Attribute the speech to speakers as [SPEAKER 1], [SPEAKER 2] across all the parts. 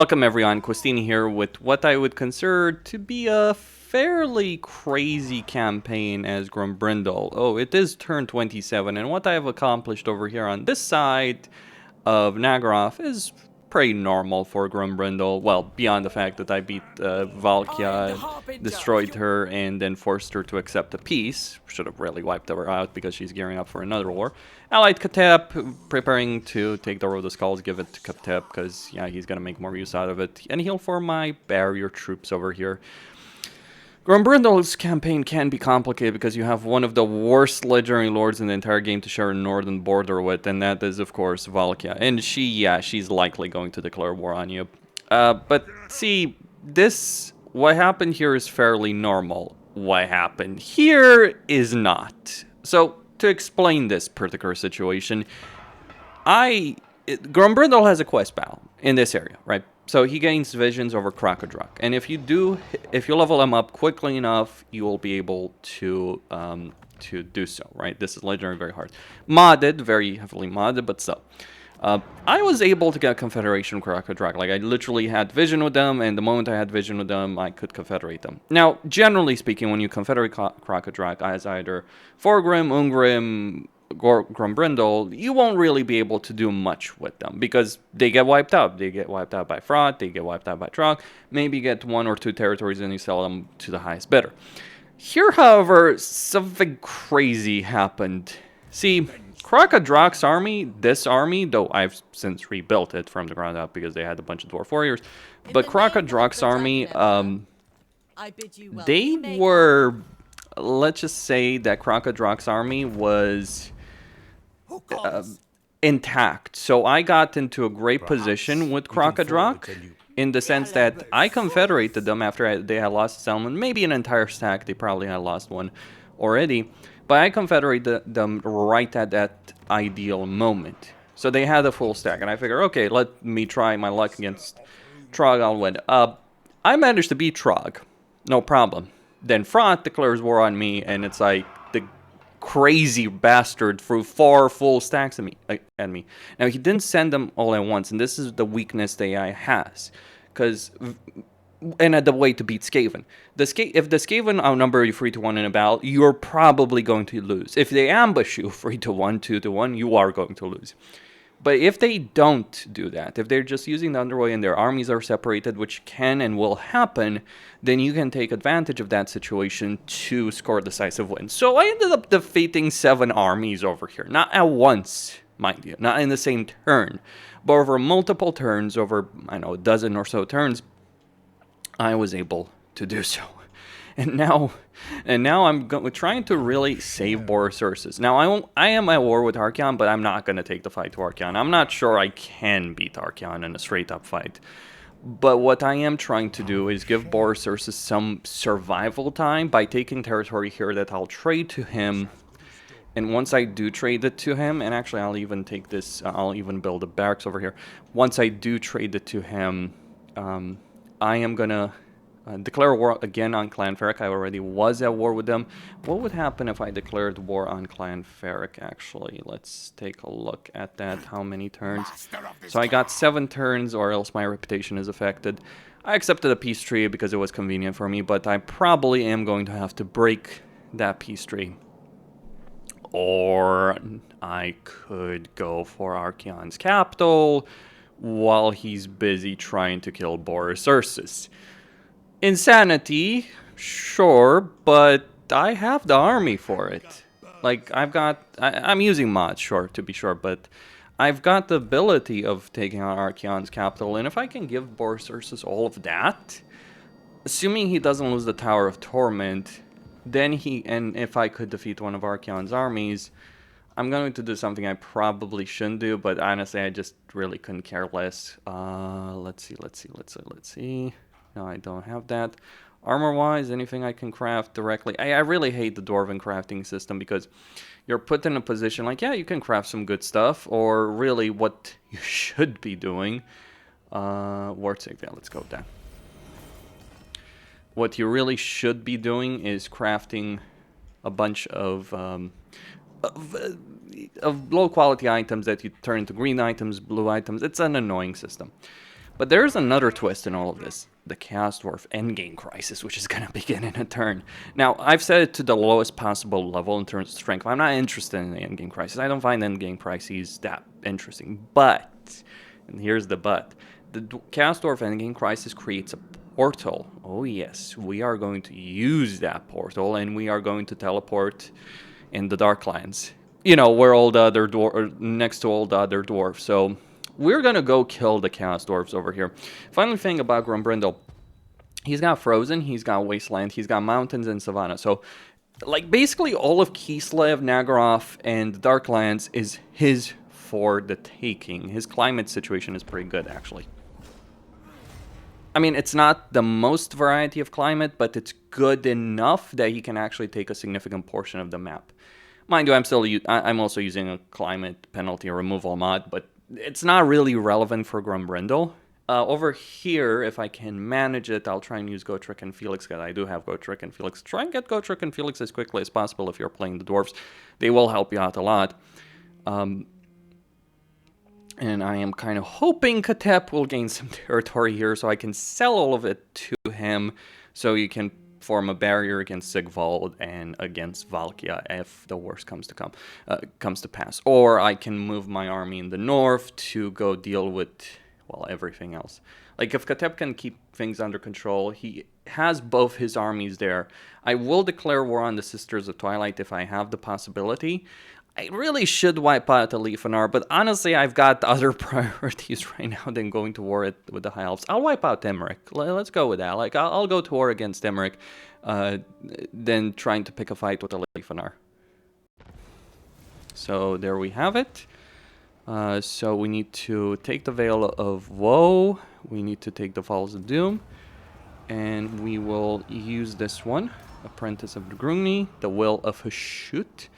[SPEAKER 1] Welcome everyone, Questini here with what I would consider to be a fairly crazy campaign as Grombrindal. Oh, it is turn 27, and what I have accomplished over here on this side of Nagaroth is pretty normal for Grombrindal. Well, beyond the fact that I beat Valkia, destroyed her, and then forced her to accept a peace. Should have really wiped her out because she's gearing up for another war. Allied Katep, preparing to take the Road of Skulls, give it to Katep, because, yeah, he's going to make more use out of it. And heal for my barrier troops over here. Grombrindal's campaign can be complicated because you have one of the worst legendary lords in the entire game to share a northern border with, and that is, of course, Valkia. And she's likely going to declare war on you. But see, what happened here is fairly normal. What happened here is not. So, to explain this particular situation, Grombrindal has a quest battle in this area, right? So he gains visions over Crocodrak, and if you level him up quickly enough, you will be able to do so, right? This is legendary, very hard, modded, very heavily modded, but still. I was able to get Confederation Crocodrak. Like, I literally had vision with them, and the moment I had vision with them, I could confederate them. Now, generally speaking, when you confederate Crocodrak as either Forgrim, Ungrim, Grombrindal, you won't really be able to do much with them because they get wiped out. They get wiped out by Fraud, they get wiped out by Trog, maybe get 1 or 2 territories and you sell them to the highest bidder. Here, however, something crazy happened. See, Crocodrak's army, this army, though I've since rebuilt it from the ground up because they had a bunch of dwarf warriors, but Crocodrak's army, they were, let's just say that Crocodrak's army was intact. So I got into a great position with Crocodrak in the sense that I confederated them after they had lost a settlement, maybe an entire stack. They probably had lost one already, but I confederated them right at that ideal moment. So they had a full stack, and I figured, okay, let me try my luck against Trog. I'll win. I managed to beat Trog, no problem. Then Front declares war on me, and it's like the crazy bastard threw 4 full stacks at me. Now, he didn't send them all at once, and this is the weakness the AI has. And the way to beat Skaven. If the Skaven outnumber you 3-1 in a battle, you're probably going to lose. If they ambush you 3-1, 2-1, you are going to lose. But if they don't do that, if they're just using the Underway and their armies are separated, which can and will happen, then you can take advantage of that situation to score decisive wins. So I ended up defeating 7 armies over here. Not at once, mind you. Not in the same turn. But over multiple turns, over, I know, a dozen or so turns, I was able to do so. And now I'm trying to really save Boris Ursus. Now, I am at war with Archaon, but I'm not going to take the fight to Archaon. I'm not sure I can beat Archaon in a straight-up fight. But what I am trying to do is give Boris Ursus some survival time by taking territory here that I'll trade to him. And once I do trade it to him, and actually I'll even take this, I'll even build a barracks over here. Once I do trade it to him, I am going to declare war again on Clan Ferric. I already was at war with them. What would happen if I declared war on Clan Ferric, actually? Let's take a look at that. How many turns? So I got 7 turns, or else my reputation is affected. I accepted a peace treaty because it was convenient for me, but I probably am going to have to break that peace treaty. Or I could go for Archaon's capital while he's busy trying to kill Boris Ursus. Insanity, sure, but I have the army for it. Like, I'm using mods, sure, to be sure, but I've got the ability of taking on Archaon's capital, and if I can give Boris Ursus all of that, assuming he doesn't lose the Tower of Torment, then and if I could defeat one of Archaon's armies, I'm going to do something I probably shouldn't do, but honestly, I just really couldn't care less. Let's see. No, I don't have that. Armor-wise, anything I can craft directly. I really hate the Dwarven crafting system because you're put in a position like, yeah, you can craft some good stuff, or really what you should be doing. Ward save, yeah, let's go with that. What you really should be doing is crafting a bunch of low quality items that you turn into green items, blue items. It's an annoying system. But there's another twist in all of this. The Chaos Dwarf endgame crisis, which is going to begin in a turn. Now, I've set it to the lowest possible level in terms of strength. I'm not interested in the endgame crisis. I don't find endgame crises that interesting. But, and here's the but, the Chaos Dwarf endgame crisis creates a portal. Oh yes, we are going to use that portal, and we are going to teleport in the Darklands. You know, where all the other next to all the other dwarves. So we're gonna go kill the Chaos Dwarves over here. Final thing about Grombrindal, he's got Frozen, he's got Wasteland, he's got Mountains and Savannah. So, like, basically all of Kislev, Nagaroth, and the Darklands is his for the taking. His climate situation is pretty good, actually. I mean, it's not the most variety of climate, but it's good enough that he can actually take a significant portion of the map. Mind you, I'm also using a climate penalty removal mod, but it's not really relevant for Grombrindal. Over here, if I can manage it, I'll try and use Gotrek and Felix, because I do have Gotrek and Felix. Try and get Gotrek and Felix as quickly as possible if you're playing the dwarves. They will help you out a lot. And I am kind of hoping Katep will gain some territory here so I can sell all of it to him so you can form a barrier against Sigvald and against Valkia if the worst comes to pass. Or I can move my army in the north to go deal with, well, everything else. Like, if Katep can keep things under control, he has both his armies there. I will declare war on the Sisters of Twilight if I have the possibility. I really should wipe out the Leafanar, but honestly, I've got other priorities right now than going to war with the High Elves. I'll wipe out Emmerich. Let's go with that. Like, I'll go to war against Emmerich, than trying to pick a fight with the Leafanar. So there we have it. So we need to take the Veil of Woe. We need to take the Falls of Doom. And we will use this one. Apprentice of the Grungni. The Will of Hashut.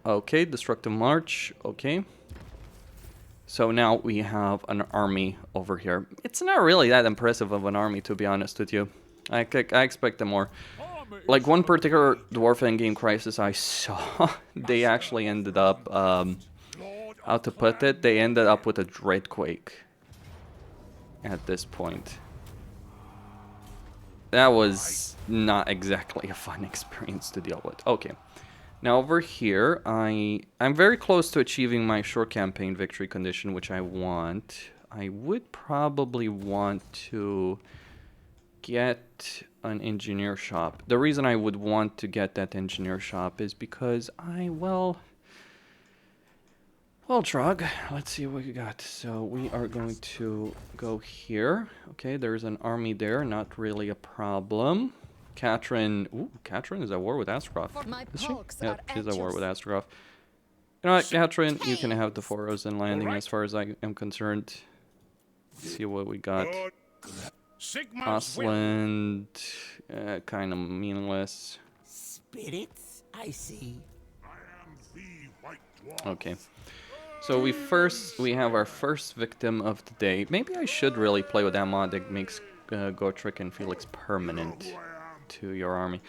[SPEAKER 1] Okay, Destructive March, okay. So now we have an army over here. It's not really that impressive of an army, to be honest with you. I expected more. Like, one particular Dwarf Endgame Crisis I saw, they actually ended up, how to put it, they ended up with a Dreadquake at this point. That was not exactly a fun experience to deal with. Okay. Now over here, I'm very close to achieving my short campaign victory condition, which I want. I would probably want to get an engineer shop. The reason I would want to get that engineer shop is because well, Trog, let's see what we got. So we are going to go here. Okay, there's an army there, not really a problem. Katrin, Katrin is at war with Astrogoth. Is she? Yeah, she's at war with Astrogoth. You know what, Katrin, you can have the Foros and landing as far as I am concerned. Let's see what we got. Osland, kind of meaningless.
[SPEAKER 2] Spirits, I see.
[SPEAKER 1] Okay. So we have our first victim of the day. Maybe I should really play with that mod that makes Gotrek and Felix permanent to your army.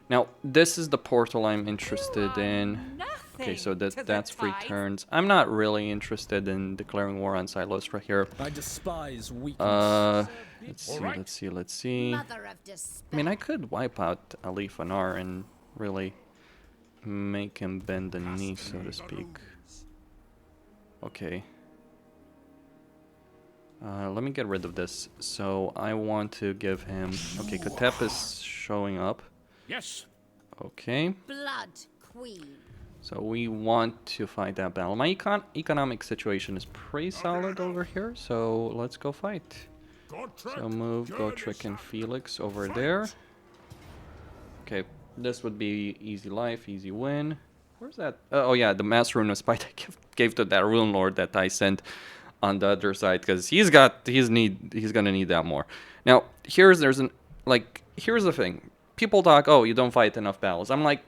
[SPEAKER 1] Now, this is the portal I'm interested in. Okay, so that's 3 turns. I'm not really interested in declaring war on Silostra here.
[SPEAKER 3] I despise weakness.
[SPEAKER 1] Let's see. I mean, I could wipe out Alifanar and really make him bend the knee, so to speak. Okay. Let me get rid of this. So I want to give him... Okay, Katep is showing up.
[SPEAKER 4] Yes.
[SPEAKER 1] Okay.
[SPEAKER 5] Blood Queen.
[SPEAKER 1] So we want to fight that battle. My economic situation is pretty solid over here, so let's go fight. So move Gotrek and Felix over there. Okay, this would be easy life, easy win. Where's that? Oh yeah, the Mass Rune of Spite I gave to that Rune Lord that I sent on the other side, because he's gonna need that more. Now here's the thing. People talk, oh, you don't fight enough battles. I'm like,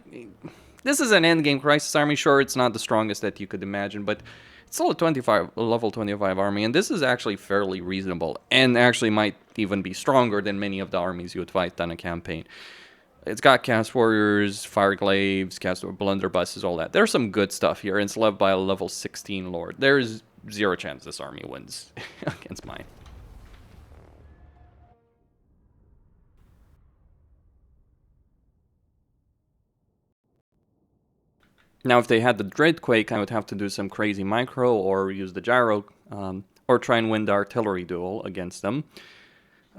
[SPEAKER 1] this is an endgame crisis army. Sure, it's not the strongest that you could imagine, but it's still a level 25 army, and this is actually fairly reasonable, and actually might even be stronger than many of the armies you would fight on a campaign. It's got Cast Warriors, Fireglaves, Cast Blunderbusses, all that. There's some good stuff here, and it's led by a level 16 Lord. There's 0 chance this army wins against mine. Now, if they had the Dreadquake, I would have to do some crazy micro or use the gyro, or try and win the artillery duel against them.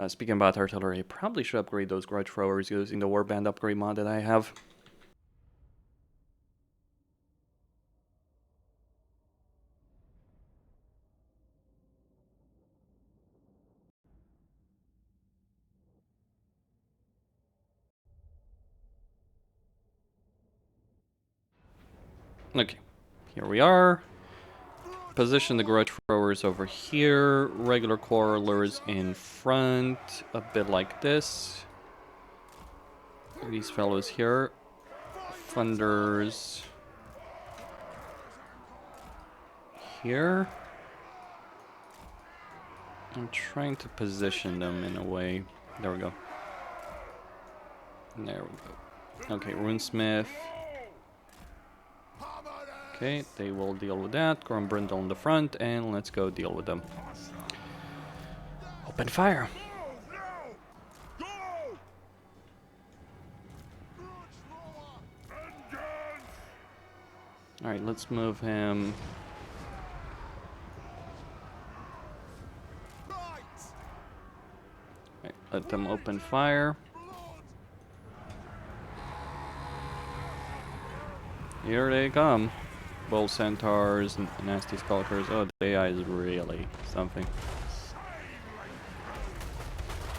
[SPEAKER 1] Speaking about artillery, I probably should upgrade those grudge throwers using the warband upgrade mod that I have. Okay, here we are. Position the grudge throwers over here. Regular quarrelers in front, a bit like this. These fellows here. Thunders here. I'm trying to position them in a way. There we go. There we go. Okay, Runesmith. Okay, they will deal with that. Grombrindal in the front, and let's go deal with them. Open fire. Alright, let's move him. Right, let them open fire. Here they come. Bull centaurs and nasty skulkers. Oh, the AI is really something.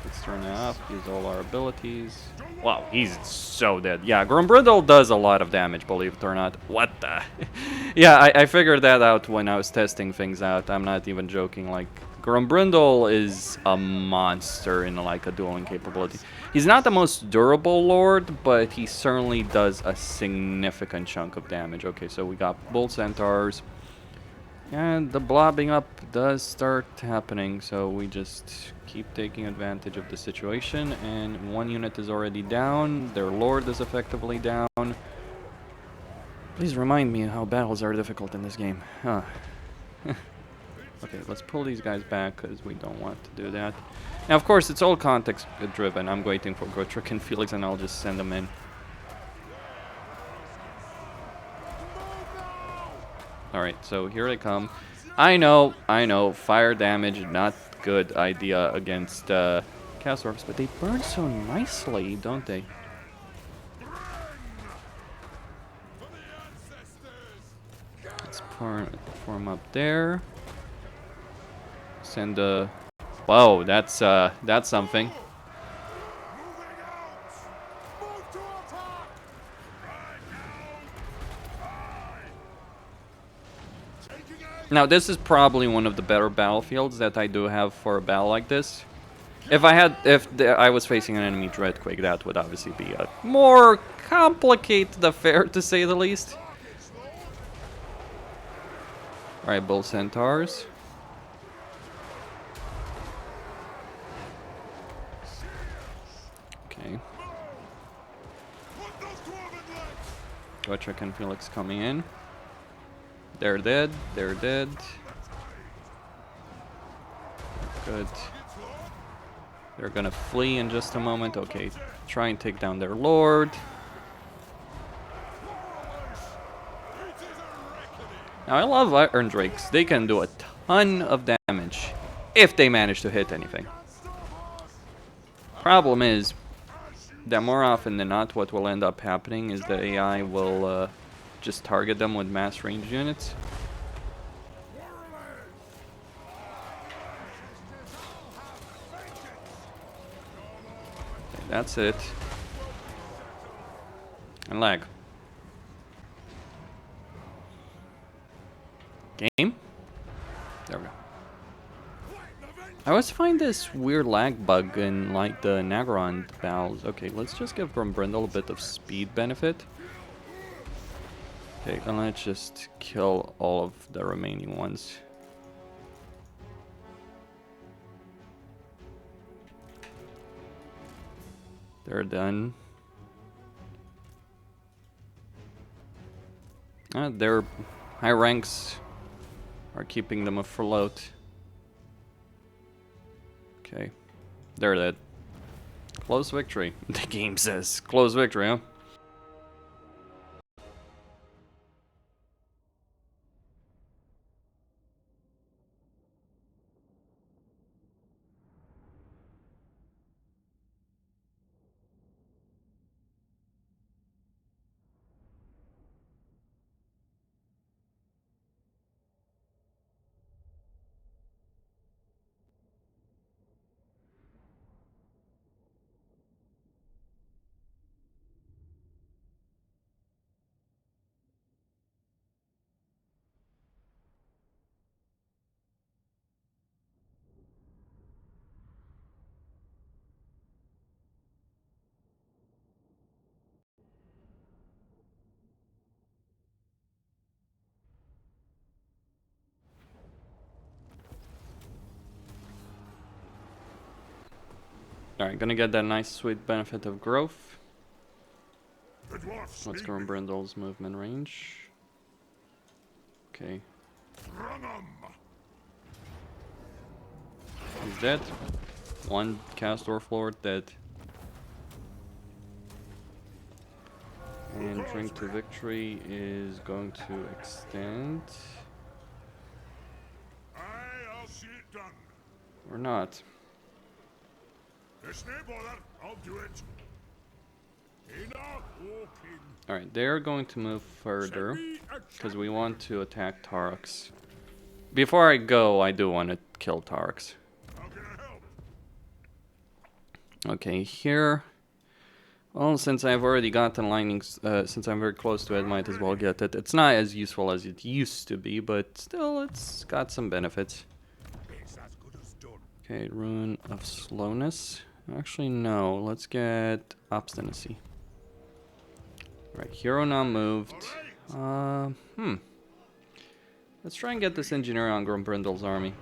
[SPEAKER 1] Let's turn it off. Use all our abilities. Wow, he's so dead. Yeah, Grombrindal does a lot of damage, believe it or not. What the? Yeah, I figured that out when I was testing things out. I'm not even joking. Like, Grombrindal is a monster in like a dueling capability. He's not the most durable lord, but he certainly does a significant chunk of damage. Okay, so we got bull centaurs. And the blobbing up does start happening, so we just keep taking advantage of the situation. And one unit is already down. Their lord is effectively down. Please remind me how battles are difficult in this game. Huh. Okay, let's pull these guys back because we don't want to do that. Now, of course, it's all context driven. I'm waiting for Gotrek and Felix, and I'll just send them in. Alright, so here they come. I know, fire damage, not good idea against Castle Orcs, but they burn so nicely, don't they? Let's form up there. Send a... Whoa, that's something. Now, this is probably one of the better battlefields that I do have for a battle like this. If I was facing an enemy Dreadquake, that would obviously be a more complicated affair, to say the least. Alright, Bull Centaurs. Okay. Gotrek and Felix coming in. They're dead. They're dead. Good. They're gonna flee in just a moment. Okay, try and take down their lord. Now, I love Iron Drakes. They can do a ton of damage if they manage to hit anything. Problem is that more often than not, what will end up happening is the AI will just target them with mass range units. Okay, that's it. And lag. Game? There we go. I always find this weird lag bug in like the Nagaron battles. Okay, let's just give Grombrindal a bit of speed benefit. Okay, and let's just kill all of the remaining ones. They're done. Their high ranks are keeping them afloat. Okay, they're dead. Close victory. The game says close victory, huh? Alright, gonna get that nice sweet benefit of growth.
[SPEAKER 4] The dwarfs
[SPEAKER 1] What's
[SPEAKER 4] need me.
[SPEAKER 1] Grombrindal's movement range? Okay.
[SPEAKER 4] Run 'em.
[SPEAKER 1] He's dead. One cast Dwarf Lord dead. And Drink to Victory is going to extend.
[SPEAKER 4] Aye, I'll see it done.
[SPEAKER 1] Or not.
[SPEAKER 4] There's no bother. I'll do it. Enough walking.
[SPEAKER 1] Alright, they're going to move further.
[SPEAKER 4] Send me a
[SPEAKER 1] Because we want to attack Taurus. Before I go, I do want to kill Taurus.
[SPEAKER 4] How can I help?
[SPEAKER 1] Okay, here. Well, since I've already gotten linings, since I'm very close to it, might as well get it. It's not as useful as it used to be, but still, it's got some benefits.
[SPEAKER 4] It's as good as done.
[SPEAKER 1] Okay, Rune of Slowness. Actually, no. Let's get Obstinacy. Right, hero now moved. Let's try and get this engineer on Grombrindal's army.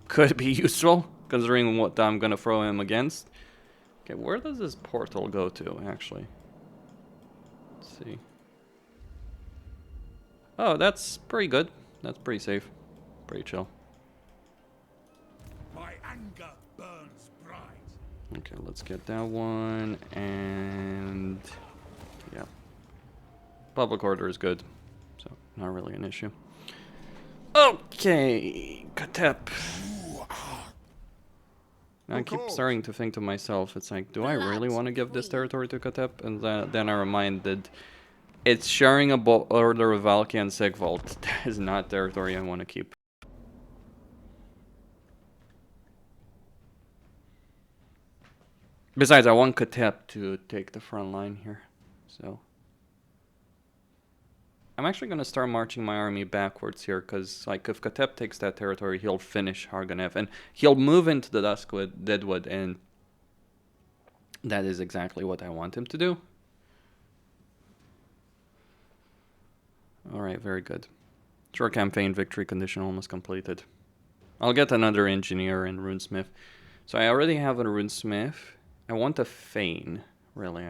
[SPEAKER 1] Could be useful, considering what I'm gonna throw him against. Okay, where does this portal go to, actually? Let's see. Oh, that's pretty good. That's pretty safe. Pretty chill.
[SPEAKER 4] My anger burns bright.
[SPEAKER 1] Okay, let's get that one, and... yeah. Public order is good, so not really an issue. Okay, Katep. I keep starting to think to myself, it's like, do I really want to give this territory to Katep? And then I'm reminded, it's sharing a border with Valkia and Sigvald. That is not territory I want to keep. Besides, I want Katep to take the front line here, so... I'm actually going to start marching my army backwards here, because like if Katep takes that territory, he'll finish Harganev, and he'll move into the Deadwood, and that is exactly what I want him to do. Alright, very good. Short campaign victory condition almost completed. I'll get another engineer and runesmith. So I already have a runesmith. I want a Thane, really.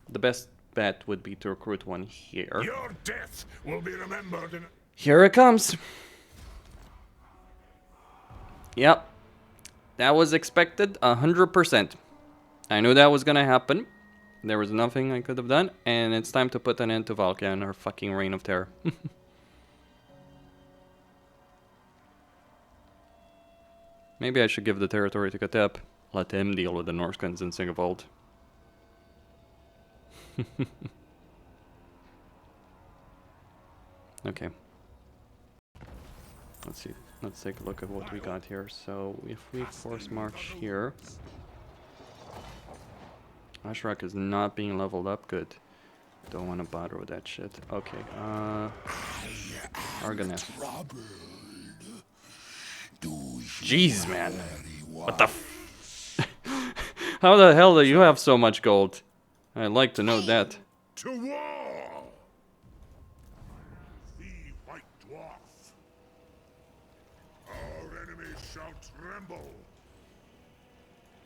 [SPEAKER 1] The best bet would be to recruit one here.
[SPEAKER 4] Your death will be remembered in...
[SPEAKER 1] Here it comes. Yep. That was expected 100%. I knew that was gonna happen. There was nothing I could have done. And it's time to put an end to Valkia and her fucking reign of terror. Maybe I should give the territory to Katep. Let him deal with the Norskins and Sigvald. Okay. Let's see. Let's take a look at what we got here. So if we force march here, Ashrak is not being leveled up. Good. Don't want to bother with that shit. Okay. Argonef. Jeez, man. What the f... How the hell do you have so much gold? I'd like to know that.
[SPEAKER 4] To war! The White Dwarf. Our enemies shall tremble.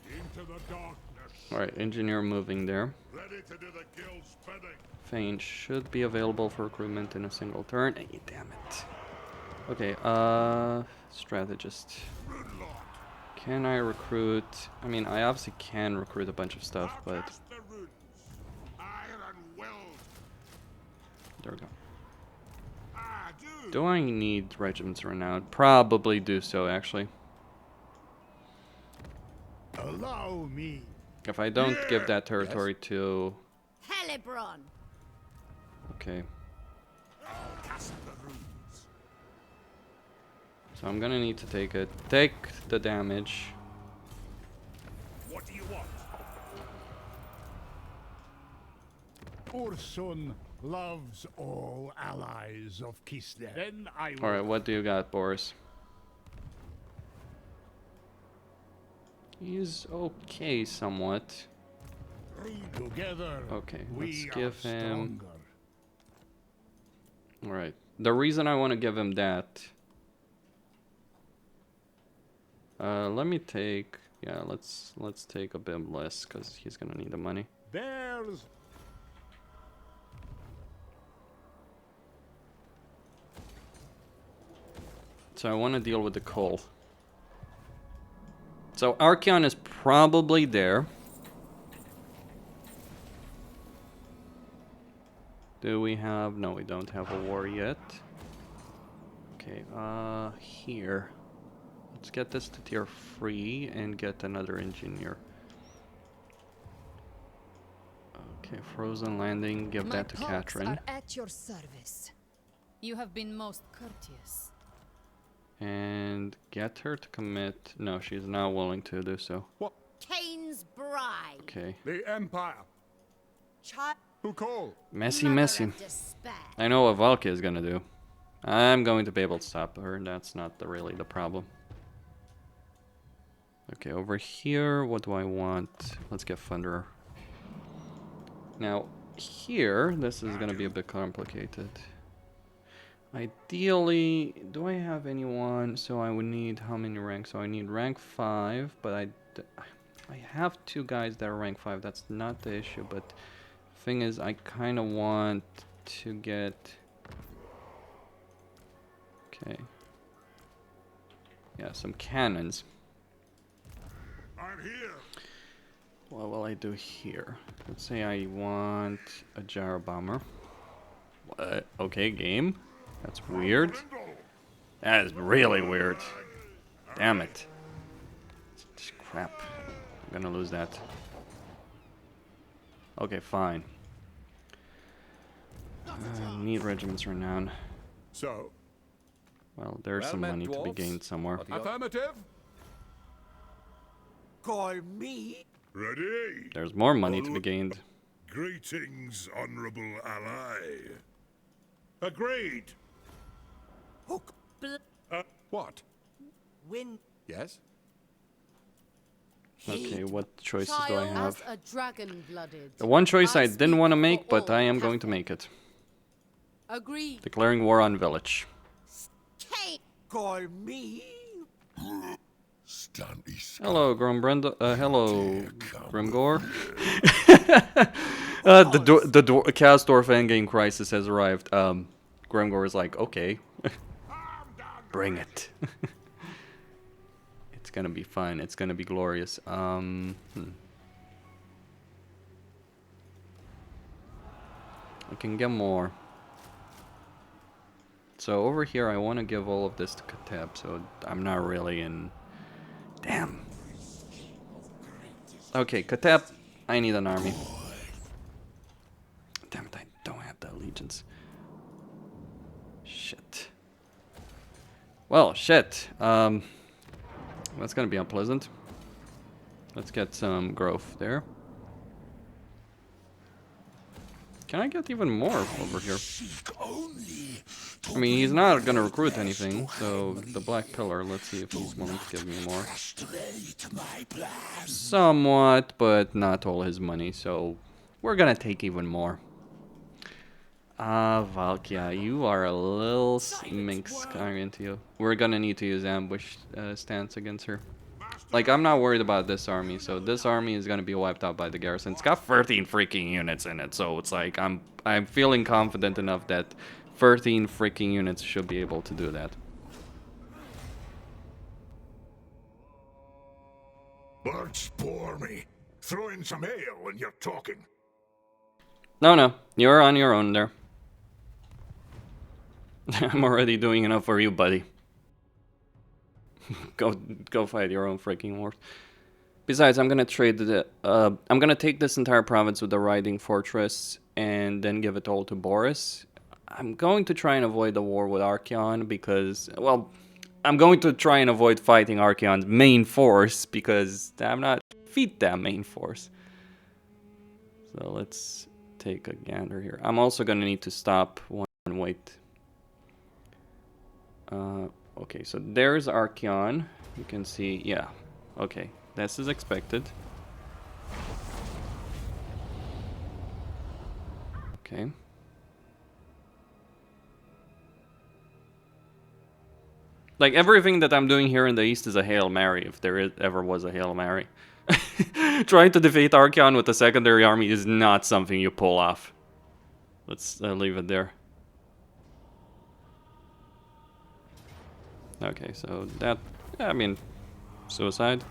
[SPEAKER 4] Into the darkness.
[SPEAKER 1] Alright, engineer moving there.
[SPEAKER 4] Ready to do the guild's bidding.
[SPEAKER 1] Thane should be available for recruitment in a single turn. Hey, damn it. Okay, strategist. Can I recruit? I mean, I obviously can recruit a bunch of stuff, but...
[SPEAKER 4] The runes. Iron will.
[SPEAKER 1] there we go.
[SPEAKER 4] Ah, do.
[SPEAKER 1] Do I need regiments renowned? Probably do so, actually.
[SPEAKER 2] Allow me.
[SPEAKER 1] If I don't give that territory to...
[SPEAKER 5] Helebron.
[SPEAKER 1] Okay.
[SPEAKER 4] I'll cast the runes.
[SPEAKER 1] So I'm gonna need to take it. Take the damage.
[SPEAKER 4] What do you want?
[SPEAKER 2] Ursun loves all allies of Kislev. Then I will...
[SPEAKER 1] Alright, what do you got, Boris? He's okay, somewhat.
[SPEAKER 2] Together,
[SPEAKER 1] Okay, let's
[SPEAKER 2] we
[SPEAKER 1] give
[SPEAKER 2] are
[SPEAKER 1] him...
[SPEAKER 2] stronger.
[SPEAKER 1] Alright, the reason I want to give him that... let me take Yeah, let's take a bit less because he's gonna need the money.
[SPEAKER 2] There's
[SPEAKER 1] So I want to deal with the coal. So Archeon is probably there. Do we have... No, we don't have a war yet. Okay, here. Let's get this to tier 3 and get another engineer. Okay, frozen landing, give that to Catherine.
[SPEAKER 5] Are at your service. You have been most courteous.
[SPEAKER 1] And get her to commit... No, she's not willing to do so.
[SPEAKER 2] what?
[SPEAKER 5] Cain's bride.
[SPEAKER 1] Okay.
[SPEAKER 2] The Empire. Who called?
[SPEAKER 1] Messy, messy. I know what Valkia is gonna do. I'm going to be able to stop her, and that's not really the problem. Okay, over here, what do I want? Let's get Thunderer. Now, here, this is gonna be a bit complicated. Ideally, do I have anyone? So I would need how many ranks? So I need rank 5, but I have 2 guys that are rank 5. That's not the issue, but thing is, I kind of want to get... Okay. Yeah, some cannons.
[SPEAKER 4] I'm here.
[SPEAKER 1] What will I do here? Let's say I want a gyro bomber. What? Okay, game. That's weird. That is really weird. Damn it. Crap. I'm gonna lose that. Okay, fine. Need regiments renown.
[SPEAKER 2] So,
[SPEAKER 1] Well, there's
[SPEAKER 3] Well
[SPEAKER 1] some
[SPEAKER 3] met,
[SPEAKER 1] money to be
[SPEAKER 3] dwarves.
[SPEAKER 1] gained somewhere.
[SPEAKER 3] What do you got?
[SPEAKER 2] affirmative.
[SPEAKER 4] Call me. Ready.
[SPEAKER 1] There's more money to be gained.
[SPEAKER 4] Greetings, honorable ally. Agreed.
[SPEAKER 2] Hook. What?
[SPEAKER 5] Win.
[SPEAKER 2] Yes.
[SPEAKER 1] Okay, what choices do I have?
[SPEAKER 5] As a dragon-blooded.
[SPEAKER 1] The one choice I
[SPEAKER 5] speak
[SPEAKER 1] didn't want to
[SPEAKER 5] for
[SPEAKER 1] make, but
[SPEAKER 5] all
[SPEAKER 1] I am going to
[SPEAKER 5] Catholic.
[SPEAKER 1] make it.
[SPEAKER 5] Agreed.
[SPEAKER 1] Declaring war on village.
[SPEAKER 5] Cain.
[SPEAKER 4] Call me. Stand east.
[SPEAKER 1] Hello, Grombrindal. Hello, Grimgore. The Castorf endgame crisis has arrived. Grimgore is like, okay, bring it. It's gonna be fun. It's gonna be glorious. I can get more. So over here, I want to give all of this to Kateb, so I'm not really in... Damn. Okay, Kateb, I need an army. Damn it, I don't have the allegiance. Shit. Well, shit. That's gonna be unpleasant. Let's get some growth there. Can I get even more over here? I mean, he's not gonna recruit anything, so the Black Pillar, let's see if he's willing to give me more. Somewhat, but not all his money, so we're gonna take even more. Valkia, you are a little minx coming into you. We're gonna need to use ambush stance against her. Like, I'm not worried about this army, so this army is gonna be wiped out by the garrison. It's got 13 freaking units in it, so it's like, I'm feeling confident enough that 13 freaking units should be able to do that.
[SPEAKER 4] Birds bore me. Throw in some ale when you're talking.
[SPEAKER 1] No, you're on your own there. I'm already doing enough for you, buddy. Go fight your own freaking wars. Besides, I'm gonna trade I'm gonna take this entire province with the riding fortress and then give it all to Boris. I'm going to try and avoid the war with Archeon because, well, I'm going to try and avoid fighting Archeon's main force because I'm not defeat that main force. So let's take a gander here. I'm also gonna need to stop one and wait. Okay, so there's Archeon. You can see, yeah. Okay, this is expected. Okay. Like, everything that I'm doing here in the east is a Hail Mary, if there ever was a Hail Mary. Trying to defeat Archeon with a secondary army is not something you pull off. Let's leave it there. Okay, so that... I mean, suicide.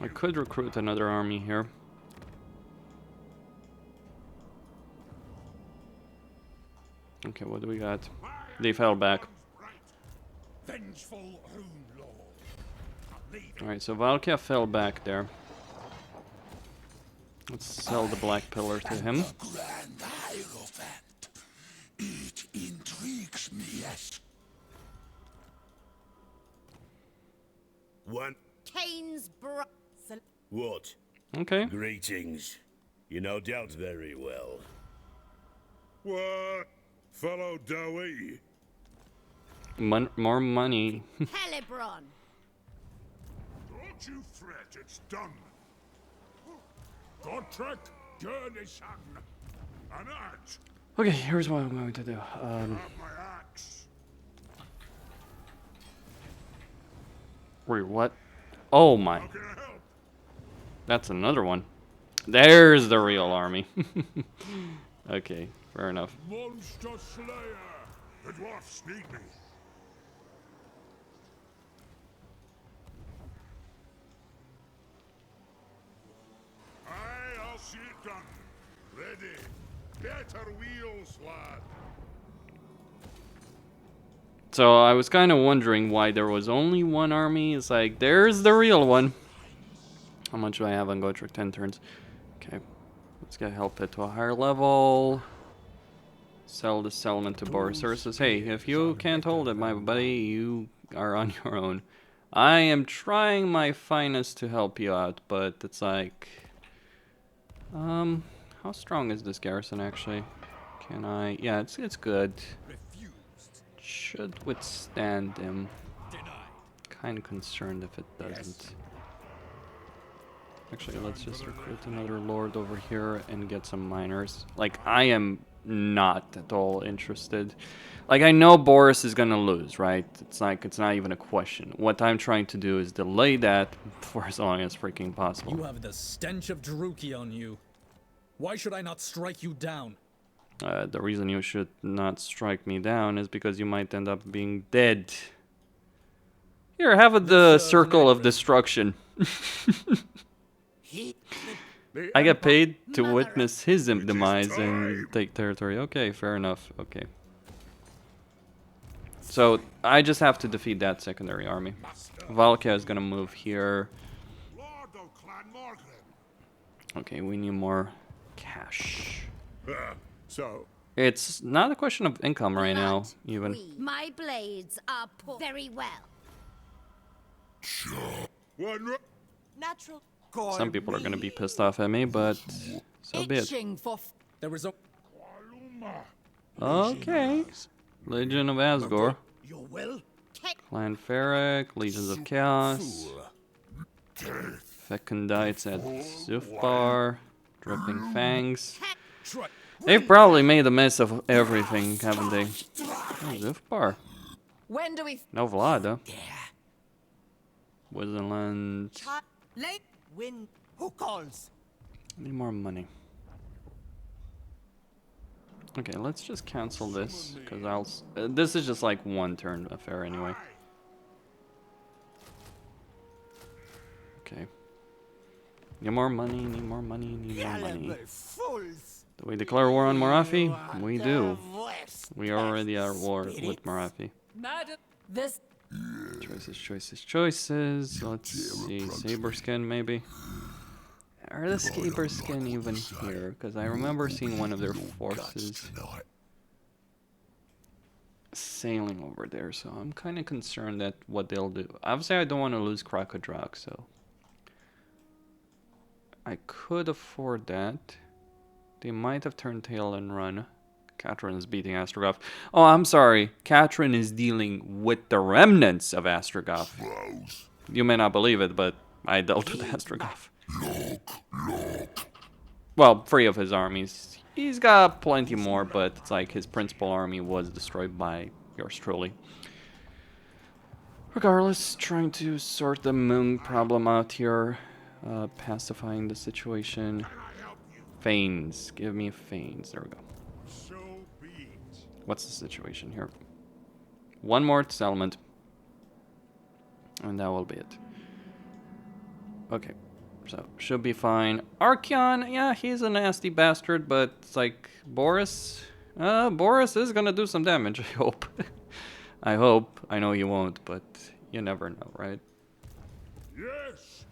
[SPEAKER 1] I could recruit another army here. Okay, what do we got? They fell back. Alright, so Valkia fell back there. Let's sell the Black Pillar to him.
[SPEAKER 4] It intrigues me, yes. One.
[SPEAKER 5] Kane's
[SPEAKER 4] What?
[SPEAKER 1] Okay.
[SPEAKER 4] Greetings. You no doubt very well. What? Fellow Dowie?
[SPEAKER 1] More money.
[SPEAKER 5] Helebron.
[SPEAKER 4] Don't you fret, it's done. Gotrek, Gurnisan, an axe.
[SPEAKER 1] Okay, here's what I'm going to do.
[SPEAKER 4] Have my axe.
[SPEAKER 1] Wait, what? Oh my.
[SPEAKER 4] How can I help?
[SPEAKER 1] That's another one. There's the real army. Okay, fair enough.
[SPEAKER 4] Monster Slayer! The dwarfs need me. Aye, I'll see it done. Ready. Better wheels, lad.
[SPEAKER 1] So I was kind of wondering why there was only one army. It's like, there's the real one. How much do I have on Gotrek? 10 turns. Okay, let's get help it to a higher level. Sell the settlement to Borisur. Says, hey, if you can't hold it, my buddy, you are on your own. I am trying my finest to help you out, but it's like... how strong is this garrison, actually? Can I... Yeah, it's good. Should withstand him. Kind of concerned if it doesn't. Actually, let's just recruit another lord over here and get some miners. Like, I am not at all interested. Like, I know Boris is gonna lose, right? It's like, it's not even a question. What I'm trying to do is delay that for as long as freaking possible.
[SPEAKER 3] You have the stench of Druki on you. Why should I not strike you down?
[SPEAKER 1] The reason you should not strike me down is because you might end up being dead. Here, have the circle of destruction. I get paid to witness his demise and take territory. Okay, fair enough. Okay. So, I just have to defeat that secondary army. Valkia is gonna move here. Okay, we need more cash.
[SPEAKER 4] So,
[SPEAKER 1] It's not a question of income right now, even.
[SPEAKER 5] My blades are very well.
[SPEAKER 4] one
[SPEAKER 5] Natural.
[SPEAKER 1] Some people are gonna be pissed off at me, but so be it.
[SPEAKER 3] There is a...
[SPEAKER 1] Okay. Legion of Asgore.
[SPEAKER 4] You will?
[SPEAKER 1] Clan Ferric, Legions of Chaos. Fecondites at Zufbar. Dripping Fangs. They've probably made a mess of everything, haven't they? Oh, Zufbar.
[SPEAKER 5] When do we...
[SPEAKER 1] No Vlad, huh? Wizardland.
[SPEAKER 5] Late win. Who calls?
[SPEAKER 1] Need more money. Okay, let's just cancel this, because this is just like one turn affair anyway. Okay. Need more money, need more money, need more money. Do we declare war on Morathi? We do. We are already at war with Morathi.
[SPEAKER 5] This...
[SPEAKER 1] Choices, choices, choices. Let's see, Saberskin maybe? Are the Saberskin even here? Because I remember seeing one of their forces sailing over there, so I'm kind of concerned at what they'll do. Obviously, I don't want to lose Crocodrock, so I could afford that. They might have turned tail and run. Katrin is beating Astrogoth. Oh, I'm sorry. Katrin is dealing with the remnants of Astrogoth. You may not believe it, but I dealt with Astrogov. Well, 3 of his armies. He's got plenty more, but it's like his principal army was destroyed by yours truly. Regardless, trying to sort the Moon problem out here. Pacifying the situation. Feigns. Give me feigns. There we go.
[SPEAKER 4] So be it.
[SPEAKER 1] What's the situation here? 1 more settlement. And that will be it. Okay. So, should be fine. Archeon, yeah, he's a nasty bastard, but it's like Boris. Boris is gonna do some damage, I hope. I hope. I know he won't, but you never know, right?
[SPEAKER 4] Yes.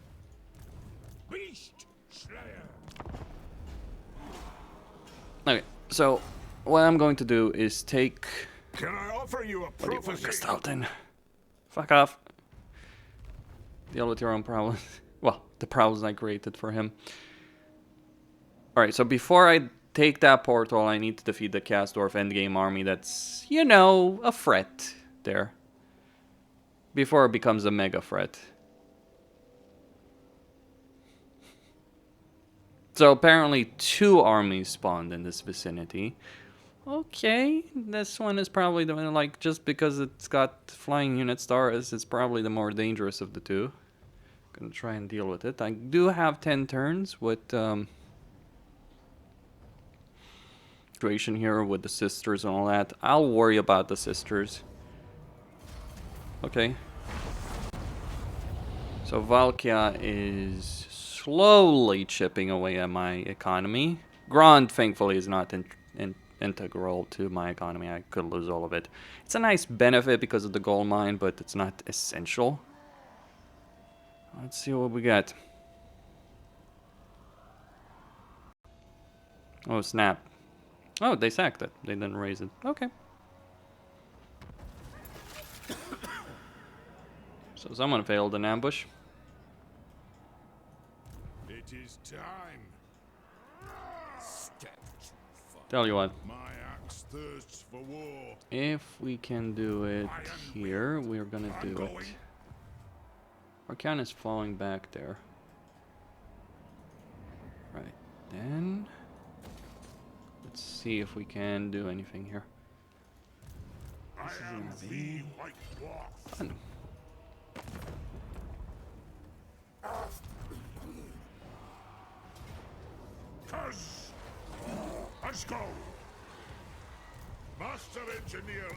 [SPEAKER 4] Beast Slayer.
[SPEAKER 1] Okay, so what I'm going to do is take.
[SPEAKER 4] Can I offer you a
[SPEAKER 1] What do you want,
[SPEAKER 4] prophecy?
[SPEAKER 1] Gestalten? Fuck off. Deal with your own problems. Well, the problems I created for him. Alright, so before I take that portal, I need to defeat the Kasdorf endgame army that's, you know, a threat there. Before it becomes a mega threat. So apparently 2 armies spawned in this vicinity. Okay, this one is probably the one, like, just because it's got flying unit stars, it's probably the more dangerous of the 2. Gonna try and deal with it. I do have 10 turns with situation here with the sisters and all that. I'll worry about the sisters. Okay. So Valkia is slowly chipping away at my economy. Grand, thankfully, is not integral to my economy. I could lose all of it. It's a nice benefit because of the gold mine, but it's not essential. Let's see what we got. Oh, snap. Oh, they sacked it. They didn't raise it. Okay. So someone failed an ambush.
[SPEAKER 4] It is time.
[SPEAKER 1] Tell you what.
[SPEAKER 4] My axe thirsts for war.
[SPEAKER 1] If we can do it here, we're gonna do it. Arcan is falling back there. Right, then let's see if we can do anything here.
[SPEAKER 4] I am the White Dwarf.
[SPEAKER 1] Fun.
[SPEAKER 4] Cuz. Let's go. Master Engineer.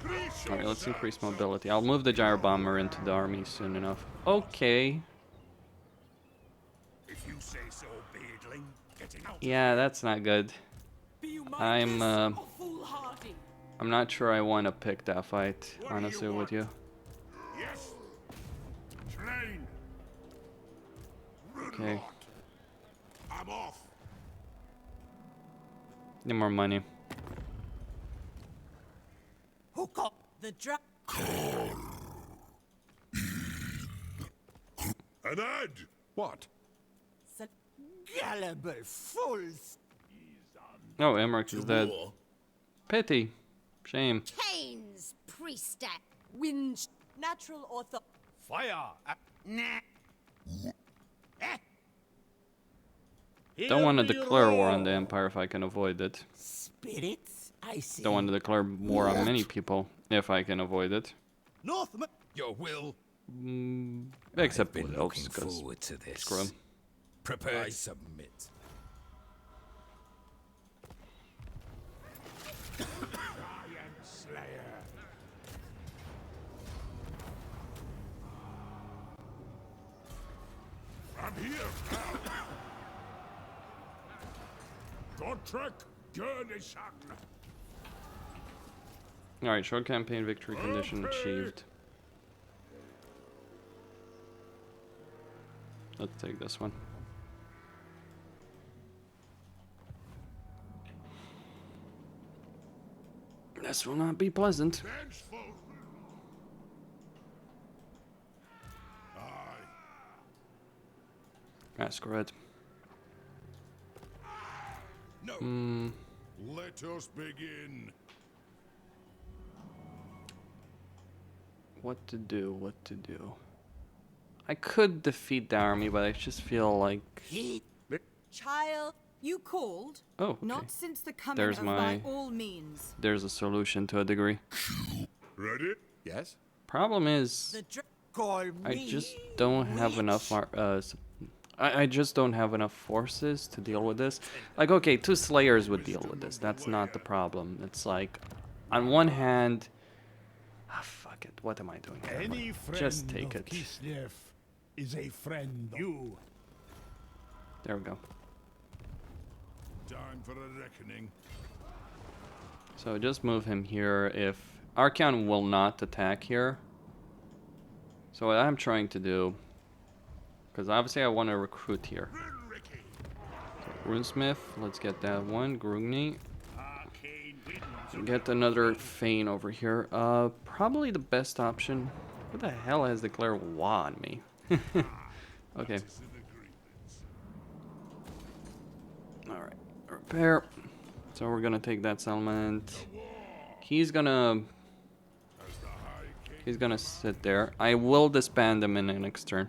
[SPEAKER 1] Alright, let's increase mobility. I'll move the gyro bomber into the army soon enough. Okay.
[SPEAKER 4] If you say so, beardling. Getting out.
[SPEAKER 1] Yeah, that's not good. I'm not sure I want to pick that fight, honestly, with you.
[SPEAKER 4] Yes. Train.
[SPEAKER 1] Okay.
[SPEAKER 4] I'm off.
[SPEAKER 1] Need more money.
[SPEAKER 6] Hook up the drum.
[SPEAKER 4] An ad. What?
[SPEAKER 6] Gullible fools.
[SPEAKER 1] Oh, Emmerich is dead. Pity. Shame.
[SPEAKER 5] Cain's priest at
[SPEAKER 6] Wind. Natural author.
[SPEAKER 2] Fire!
[SPEAKER 6] Nah.
[SPEAKER 1] Don't want to declare war on the Empire if I can avoid it.
[SPEAKER 6] Spirits, I see.
[SPEAKER 1] Don't want to declare war on many people if I can avoid it.
[SPEAKER 2] Northman! Your will.
[SPEAKER 1] Except
[SPEAKER 7] Been
[SPEAKER 1] with
[SPEAKER 7] looking
[SPEAKER 1] elves, because
[SPEAKER 7] forward to this.
[SPEAKER 1] screw 'em.
[SPEAKER 7] Prepare.
[SPEAKER 2] I submit.
[SPEAKER 4] Giant Slayer. I'm here now. Gotrek Gurnisakna.
[SPEAKER 1] Alright, short campaign victory condition achieved. Let's take this one. This will not be pleasant.
[SPEAKER 4] Vengeful. Aye.
[SPEAKER 1] Masquerade.
[SPEAKER 4] No. Let us begin.
[SPEAKER 1] What to do, what to do. I could defeat the army, but I just feel like...
[SPEAKER 6] Child, you called?
[SPEAKER 1] Oh, okay.
[SPEAKER 6] Not since the coming
[SPEAKER 1] There's
[SPEAKER 6] of
[SPEAKER 1] my-
[SPEAKER 6] by all means.
[SPEAKER 1] There's a solution to a degree.
[SPEAKER 4] Ready? Yes.
[SPEAKER 1] Problem is,
[SPEAKER 6] The call
[SPEAKER 1] I
[SPEAKER 6] me
[SPEAKER 1] just don't have enough I just don't have enough forces to deal with this. Like, okay, 2 Slayers would deal with this. That's not the problem. It's like, on one hand... Ah, fuck it. What am I doing here?
[SPEAKER 2] Any friend
[SPEAKER 1] Just take
[SPEAKER 2] of
[SPEAKER 1] it.
[SPEAKER 2] Kislev is a friend of you.
[SPEAKER 1] There we go.
[SPEAKER 4] Time for a reckoning.
[SPEAKER 1] So just move him here if... Archon will not attack here. So what I'm trying to do... Because obviously I want to recruit here. So, Runesmith, let's get that one. Grugni. Get another Fane over here. Probably the best option. Who the hell has declared Wa on me? Okay. Alright. Repair. So we're gonna take that settlement. He's gonna sit there. I will disband him in the next turn.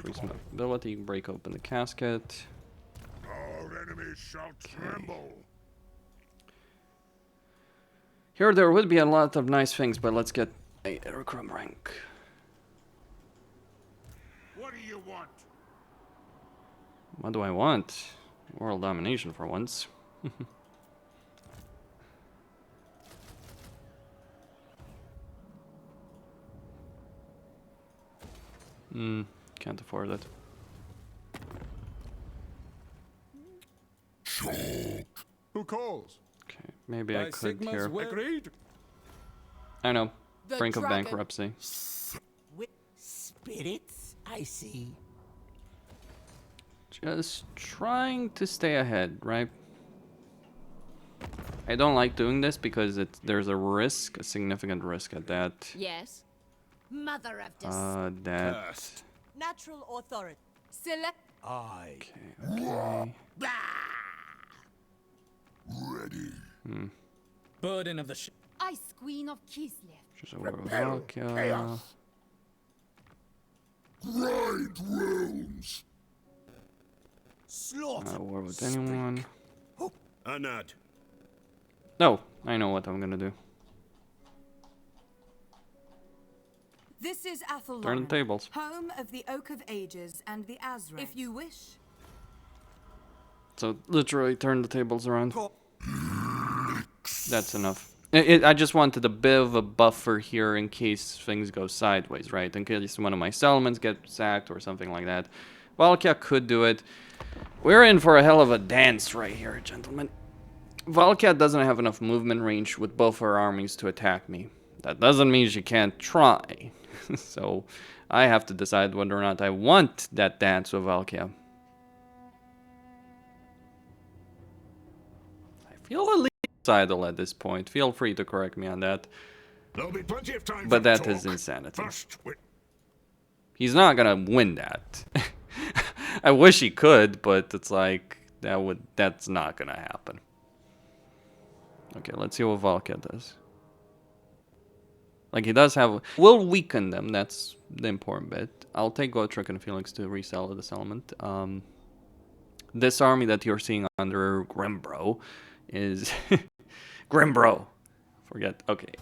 [SPEAKER 1] Increase my ability, break open the casket.
[SPEAKER 4] Our enemies shall tremble.
[SPEAKER 1] Here there would be a lot of nice things, but let's get a recruit rank.
[SPEAKER 4] What do you want?
[SPEAKER 1] What do I want? World domination for once. Can't afford it.
[SPEAKER 4] Who calls?
[SPEAKER 1] Okay, maybe I could
[SPEAKER 3] Sigma's
[SPEAKER 1] here.
[SPEAKER 3] will-
[SPEAKER 4] Agreed.
[SPEAKER 1] I know,
[SPEAKER 6] The
[SPEAKER 1] brink of
[SPEAKER 6] dragon.
[SPEAKER 1] bankruptcy.
[SPEAKER 6] Spirits, I see.
[SPEAKER 1] Just trying to stay ahead, right? I don't like doing this because there's a risk, a significant risk at that.
[SPEAKER 5] Yes. Mother of
[SPEAKER 1] That.
[SPEAKER 6] Natural authority.
[SPEAKER 5] Select.
[SPEAKER 6] I.
[SPEAKER 1] Okay.
[SPEAKER 4] Ready.
[SPEAKER 3] Burden of the ship.
[SPEAKER 5] Ice Queen of Kislev.
[SPEAKER 1] Just over Valkia.
[SPEAKER 4] Right wounds.
[SPEAKER 6] Slaughter.
[SPEAKER 1] Not war with anyone.
[SPEAKER 4] Anad.
[SPEAKER 1] No, I know what I'm gonna do.
[SPEAKER 7] This is Athelon,
[SPEAKER 1] Turn the tables.
[SPEAKER 7] home of the Oak of Ages and the Azra. If you wish.
[SPEAKER 1] So literally turn the tables around. That's enough. I just wanted a bit of a buffer here in case things go sideways, right? In case one of my settlements get sacked or something like that. Valkia could do it. We're in for a hell of a dance right here, gentlemen. Valkia doesn't have enough movement range with both her armies to attack me. That doesn't mean she can't try. So I have to decide whether or not I want that dance with Valkia. I feel a little suicidal at this point. Feel free to correct me on that.
[SPEAKER 4] There'll be plenty of time
[SPEAKER 1] But
[SPEAKER 4] for
[SPEAKER 1] that is
[SPEAKER 4] talk.
[SPEAKER 1] insanity.
[SPEAKER 4] First,
[SPEAKER 1] He's not gonna win that. I wish he could, but it's like that's not gonna happen. Okay, let's see what Valkia does. Like, he does have... We'll weaken them, that's the important bit. I'll take Gotrek and Felix to resell this element. This army that you're seeing under Grimbro is... Grimbro! Forget. Okay,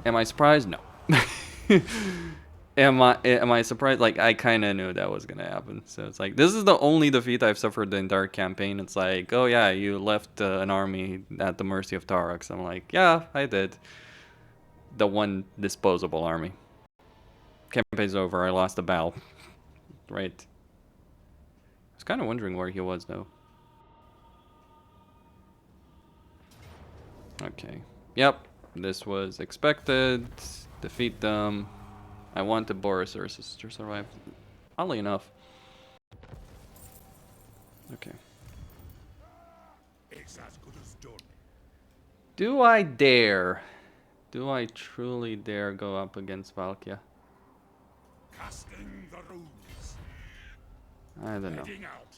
[SPEAKER 1] Am I surprised? No. Am I surprised? Like, I kind of knew that was gonna happen. So it's like, this is the only defeat I've suffered the entire campaign. It's like, oh yeah, you left an army at the mercy of Tarax. I'm like, yeah, I did. The one disposable army. Campaign's over. I lost the battle. Right. I was kind of wondering where he was though. Okay. Yep. This was expected. Defeat them. I wanted Boris Ursus to survive. Oddly enough. Okay.
[SPEAKER 4] it's as good as done.
[SPEAKER 1] Do I dare? Do I truly dare go up against Valkia?
[SPEAKER 4] Casting the runes.
[SPEAKER 1] I don't know.
[SPEAKER 4] Heading out.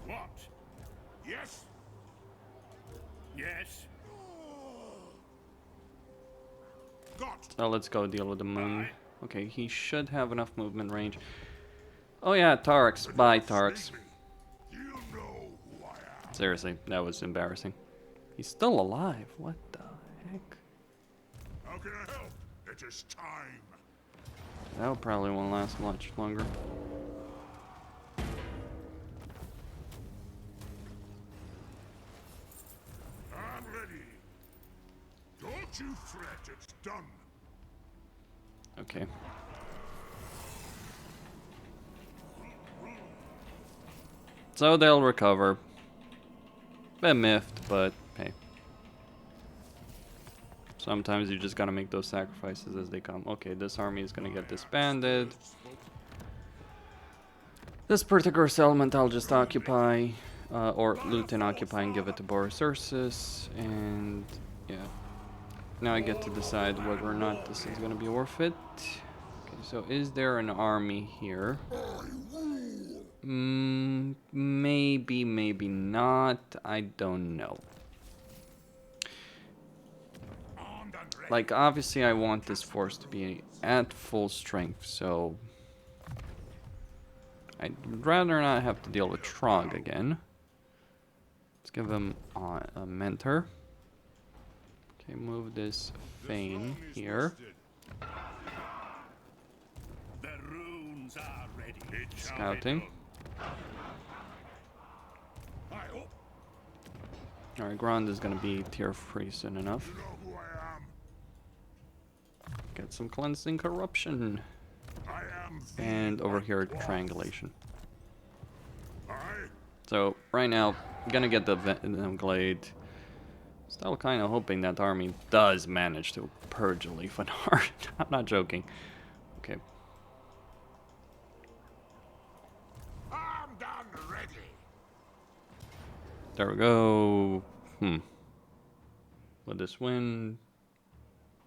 [SPEAKER 4] What? Yes? Yes. Got.
[SPEAKER 1] So let's go deal with the moon. Okay, he should have enough movement range. Oh yeah, Tarx. Bye, Tarx.
[SPEAKER 4] You know who I am.
[SPEAKER 1] Seriously, that was embarrassing. He's still alive. What the heck?
[SPEAKER 4] How can I help? It is time.
[SPEAKER 1] That probably won't last much longer.
[SPEAKER 4] I'm ready. Don't you fret, it's done.
[SPEAKER 1] Okay. So they'll recover. Bit miffed, but hey. Sometimes you just gotta make those sacrifices as they come. Okay, this army is gonna get disbanded. This particular settlement I'll just occupy, or loot and occupy and give it to Boris Ursus, and yeah. Now I get to decide whether or not this is gonna be worth it. Okay, so is there an army here? Maybe, maybe not. I don't know. Like, obviously I want this force to be at full strength, so I'd rather not have to deal with Trog again. Let's give him a mentor. Okay, move this Fane here.
[SPEAKER 4] The runes are ready.
[SPEAKER 1] Scouting. Alright, Grond is gonna be tier 3 soon enough.
[SPEAKER 4] You know who I am.
[SPEAKER 1] Get some cleansing corruption.
[SPEAKER 4] I am the
[SPEAKER 1] And over
[SPEAKER 4] White
[SPEAKER 1] here,
[SPEAKER 4] Dwarf.
[SPEAKER 1] triangulation.
[SPEAKER 4] I
[SPEAKER 1] So, right now, I'm gonna get the Venom Glade. Still kind of hoping that army does manage to purge a leaf and heart. I'm not joking. Okay.
[SPEAKER 4] I'm done ready.
[SPEAKER 1] There we go. Will this win?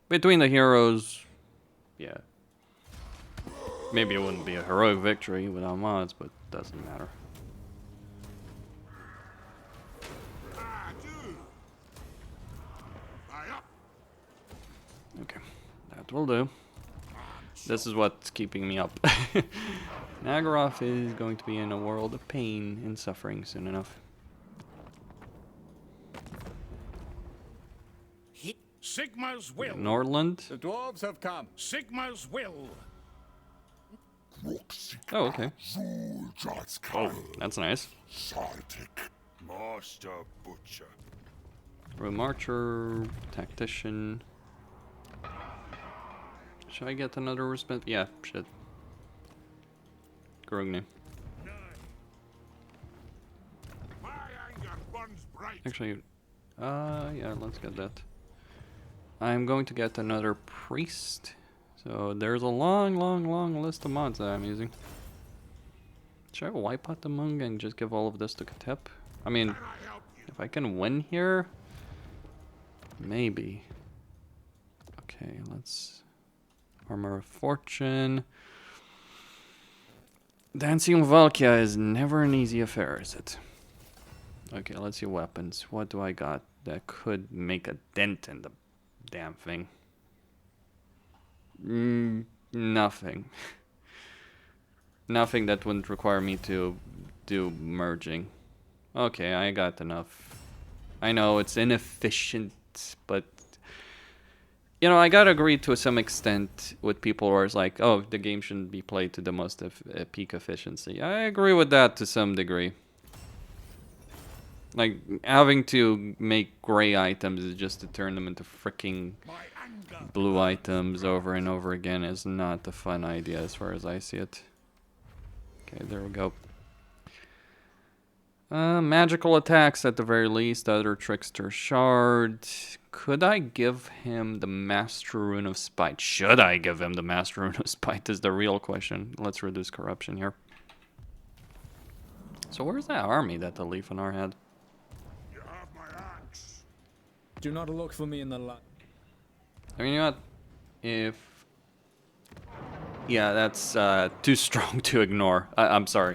[SPEAKER 1] Between the heroes, yeah. Maybe it wouldn't be a heroic victory without mods, but doesn't matter.
[SPEAKER 4] I do. I up.
[SPEAKER 1] Okay, that will do. This is what's keeping me up. Nagaroth is going to be in a world of pain and suffering soon enough.
[SPEAKER 4] Sigma's will.
[SPEAKER 1] Nordland?
[SPEAKER 3] The dwarves have come.
[SPEAKER 4] Sigma's will.
[SPEAKER 1] Oh, okay. Oh, that's nice.
[SPEAKER 4] Master Butcher.
[SPEAKER 1] Room Archer, Tactician. Should I get another respect? Yeah, shit. Grogny.
[SPEAKER 4] My anger burns bright.
[SPEAKER 1] Actually, yeah, let's get that. I'm going to get another priest. So there's a long, long, long list of mods that I'm using. Should I wipe out the Mung and just give all of this to Katep? I mean,
[SPEAKER 4] Can I help you?
[SPEAKER 1] if I can win here, maybe. Okay, let's... Armor of Fortune. Dancing Valkia is never an easy affair, is it? Okay, let's see weapons. What do I got that could make a dent in the damn thing? Nothing. Nothing that wouldn't require me to do merging. Okay, I got enough. I know it's inefficient, but you know, I gotta agree to some extent with people who are like, oh, the game shouldn't be played to the most peak efficiency. I agree with that to some degree. Like, having to make gray items is just to turn them into freaking blue items over and over again is not a fun idea as far as I see it. Okay, there we go. Magical attacks at the very least. Other Trickster Shard. Could I give him the Master Rune of Spite? Should I give him the Master Rune of Spite is the real question. Let's reduce corruption here. So where's that army that the Leafanar had?
[SPEAKER 4] You have my axe.
[SPEAKER 3] Do not look for me in the light.
[SPEAKER 1] I mean, you know what? If... Yeah, that's too strong to ignore. I'm sorry.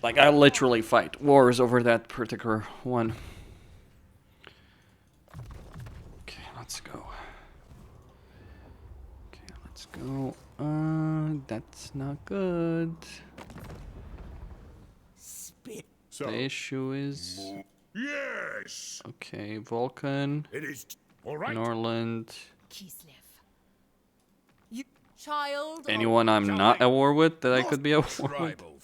[SPEAKER 1] Like, I literally fight wars over that particular one. let's go. Okay, let's go. That's not good.
[SPEAKER 6] Spit.
[SPEAKER 4] So,
[SPEAKER 1] The issue is...
[SPEAKER 4] yes,
[SPEAKER 1] Okay, Vulcan,
[SPEAKER 4] it is all right.
[SPEAKER 1] Norland.
[SPEAKER 5] Kislev.
[SPEAKER 6] You child.
[SPEAKER 1] Anyone I'm not at war with that I could be at war with?
[SPEAKER 4] Tribal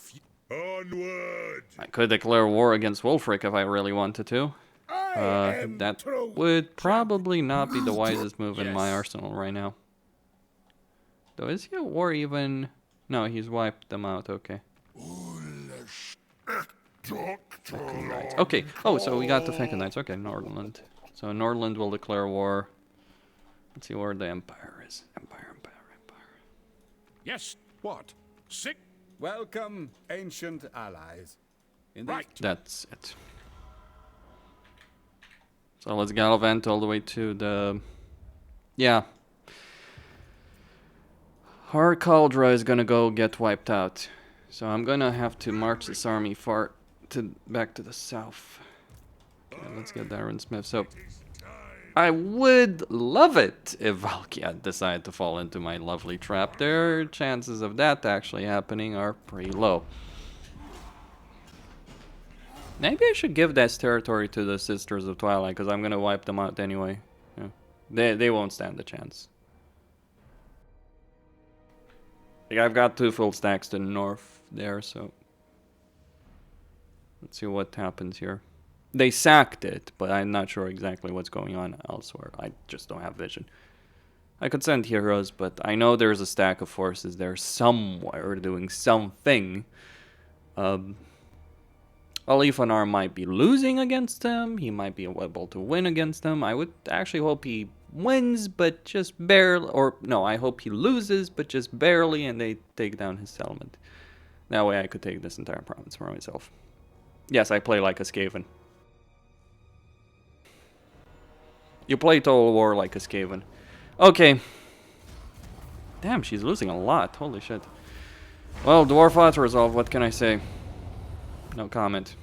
[SPEAKER 4] onward.
[SPEAKER 1] I could declare war against Wulfric if I really wanted to. That would probably not be the wisest move in my arsenal right now. Though, is he at war even? No, he's wiped them out, okay. Okay, oh, so we got the Fenton Knights, okay, Nordland. So Nordland will declare war. Let's see where the Empire is. Empire.
[SPEAKER 4] Yes. What? Sick.
[SPEAKER 8] Welcome, ancient allies.
[SPEAKER 4] Right.
[SPEAKER 1] That's it. So let's gallivant all the way to the... Yeah. Our Cauldra is gonna go get wiped out. So I'm gonna have to march this army back to the south. Okay, let's get Darren Smith. So I would love it if Valkia decided to fall into my lovely trap. Their chances of that actually happening are pretty low. Maybe I should give this territory to the Sisters of Twilight, because I'm gonna wipe them out anyway. Yeah. They won't stand a chance. Like, I've got 2 full stacks to the north there, so let's see what happens here. They sacked it, but I'm not sure exactly what's going on elsewhere. I just don't have vision. I could send heroes, but I know there's a stack of forces there somewhere doing something. Alifanar might be losing against them. He might be able to win against them. I would actually hope he wins, but just barely. Or, no, I hope he loses, but just barely, and they take down his settlement. That way I could take this entire province for myself. Yes, I play like a Skaven. You play Total War like a Skaven. Okay. Damn, she's losing a lot. Holy shit. Well, Dwarf Auto Resolve, what can I say? No comment.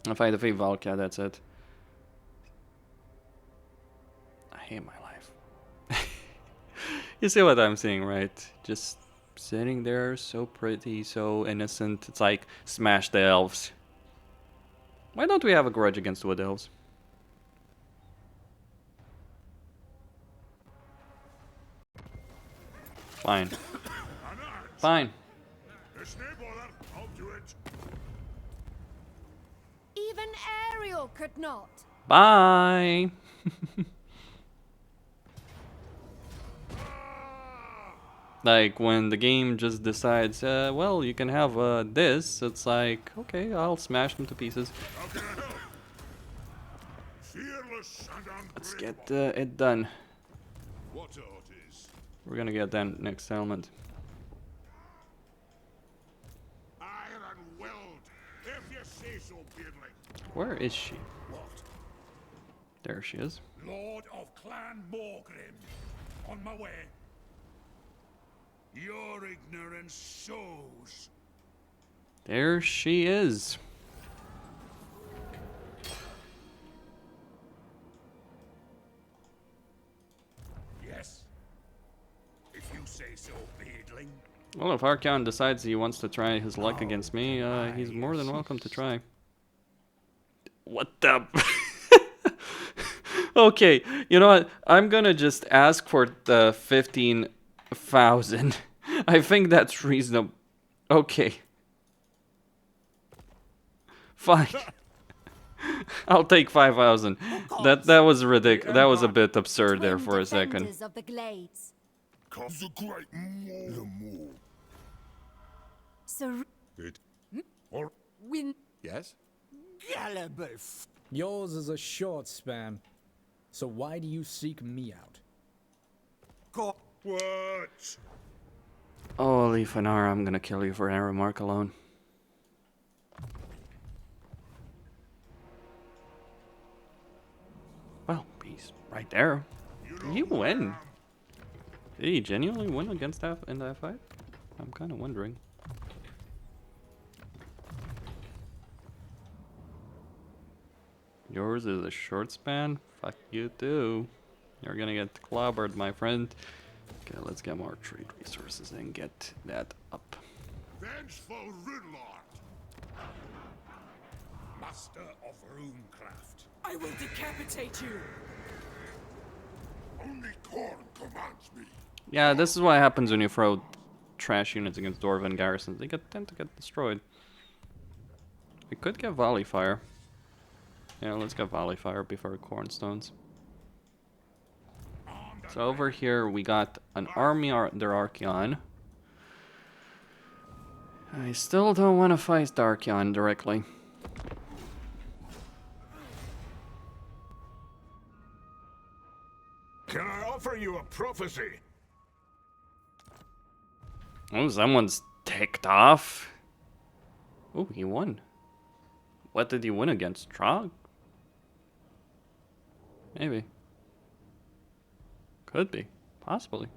[SPEAKER 1] If I defeat Valkia, that's it. I hate my life. You see what I'm seeing, right? Just sitting there, so pretty, so innocent. It's like, smash the elves. Why don't we have a grudge against Wood Elves? Fine. Fine.
[SPEAKER 4] I'll do it.
[SPEAKER 5] Even Ariel could not.
[SPEAKER 1] Bye. Like, when the game just decides, well, you can have this, it's like, okay, I'll smash them to pieces. Let's get it done. We're gonna get that next settlement. Where is she? There she is.
[SPEAKER 4] Lord of Clan Morgrim, on my way. Your ignorance shows.
[SPEAKER 1] There she is.
[SPEAKER 4] Yes. If you say so, Beedling.
[SPEAKER 1] Well, if Archon decides he wants to try his luck against me, he's more than welcome to try. What the... Okay, you know what? I'm gonna just ask for the 15,000. I think that's reasonable. Okay. Fine. I'll take 5,000. That was ridiculous. That was a bit absurd there for a second.
[SPEAKER 5] Of the Glades. Sir
[SPEAKER 4] Or
[SPEAKER 5] Win.
[SPEAKER 8] Yes?
[SPEAKER 6] Gallibus.
[SPEAKER 3] Yours is a short span. So why do you seek me out?
[SPEAKER 4] what?
[SPEAKER 1] Oh, Lifanar, I'm gonna kill you for that remark alone. Well, he's right there. Did he win? Did he genuinely win against that in that fight? I'm kind of wondering. Yours is a short span? Fuck you too. You're gonna get clobbered, my friend. Okay, let's get more trade resources and get that up.
[SPEAKER 4] Vengeful Runelord, master of runecraft.
[SPEAKER 6] I will decapitate you.
[SPEAKER 4] Only Korn commands me.
[SPEAKER 1] Yeah, this is what happens when you throw trash units against Dwarven garrisons. They tend to get destroyed. We could get volley fire. Yeah, let's get volley fire before cornstones. So over here we got an army under Archeon. I still don't want to fight Archeon directly.
[SPEAKER 4] Can I offer you a prophecy?
[SPEAKER 1] Oh, someone's ticked off. Oh, he won. What did he win against? Trog? Maybe. Could be. Possibly.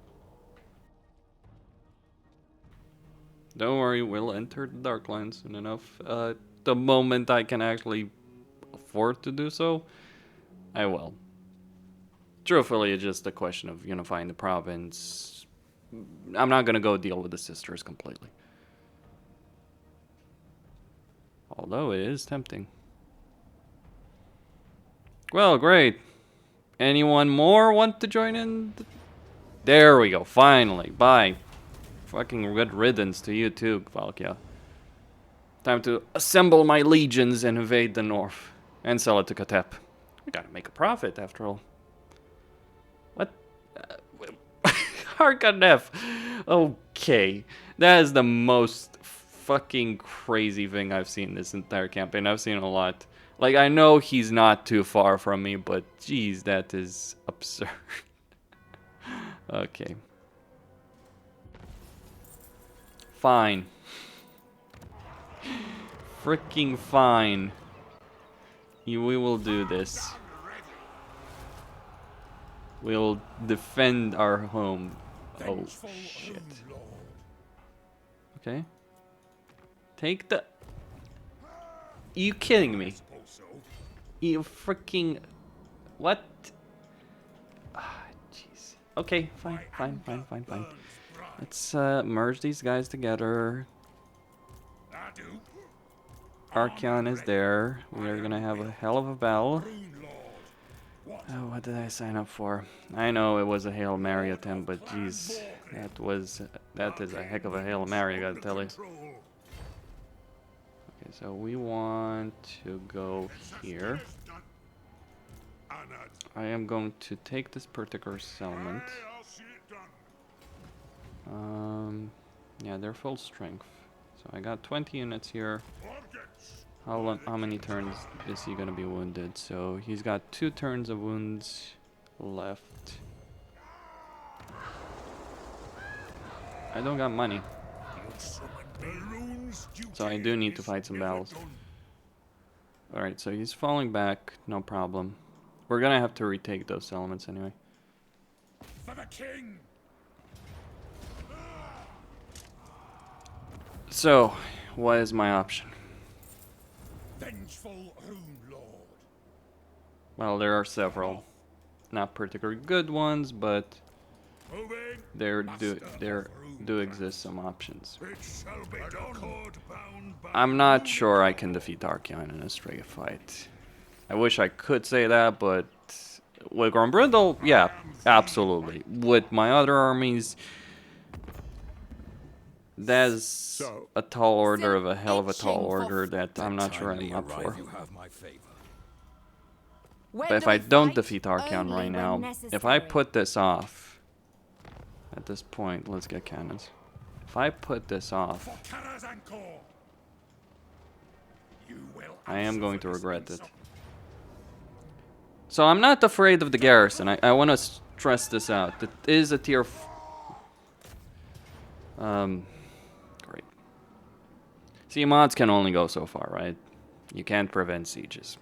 [SPEAKER 1] Don't worry, we'll enter the Darklands soon enough. The moment I can actually afford to do so, I will. Truthfully, it's just a question of unifying the province. I'm not gonna go deal with the sisters completely. Although it is tempting. Well, great. Anyone more want to join in? There we go, finally. Bye. Fucking good riddance to you too, Valkia. Time to assemble my legions and invade the north. And sell it to Katep. We gotta make a profit after all. What? Arcanef. Okay. That is the most fucking crazy thing I've seen this entire campaign. I've seen a lot. Like, I know he's not too far from me, but geez, that is absurd. Okay. Fine. Freaking fine. We will do this. We'll defend our home. Oh, shit. Okay. Take the... You kidding me? You freaking... What? Ah, jeez. Okay, fine. Let's merge these guys together. Archeon is there. We are gonna have a hell of a battle. Oh, what did I sign up for? I know it was a Hail Mary attempt, but jeez, that is a heck of a Hail Mary, I gotta tell you. Okay, so we want to go here. I am going to take this particular settlement. Yeah, they're full strength. So I got 20 units here. How many turns is he gonna be wounded? So he's got 2 turns of wounds left. I don't got money. So I do need to fight some battles. Alright, so he's falling back, no problem. We're gonna have to retake those settlements anyway.
[SPEAKER 4] For the king.
[SPEAKER 1] So, what is my option?
[SPEAKER 4] Vengeful Runelord.
[SPEAKER 1] Well, there are several. Not particularly good ones, but there do exist some options.
[SPEAKER 4] It shall be done.
[SPEAKER 1] I'm not sure I can defeat Archeon in a straight fight. I wish I could say that, but with Grombrindal, yeah, absolutely. With my other armies, that's a tall order of a hell of a tall order that I'm not sure I'm up for. But if I don't defeat Archeon right now, if I put this off, at this point, let's get cannons. If I put this off, I am going to regret it. So I'm not afraid of the garrison. I want to stress this out. It is a tier... Great. See, mods can only go so far, right? You can't prevent sieges.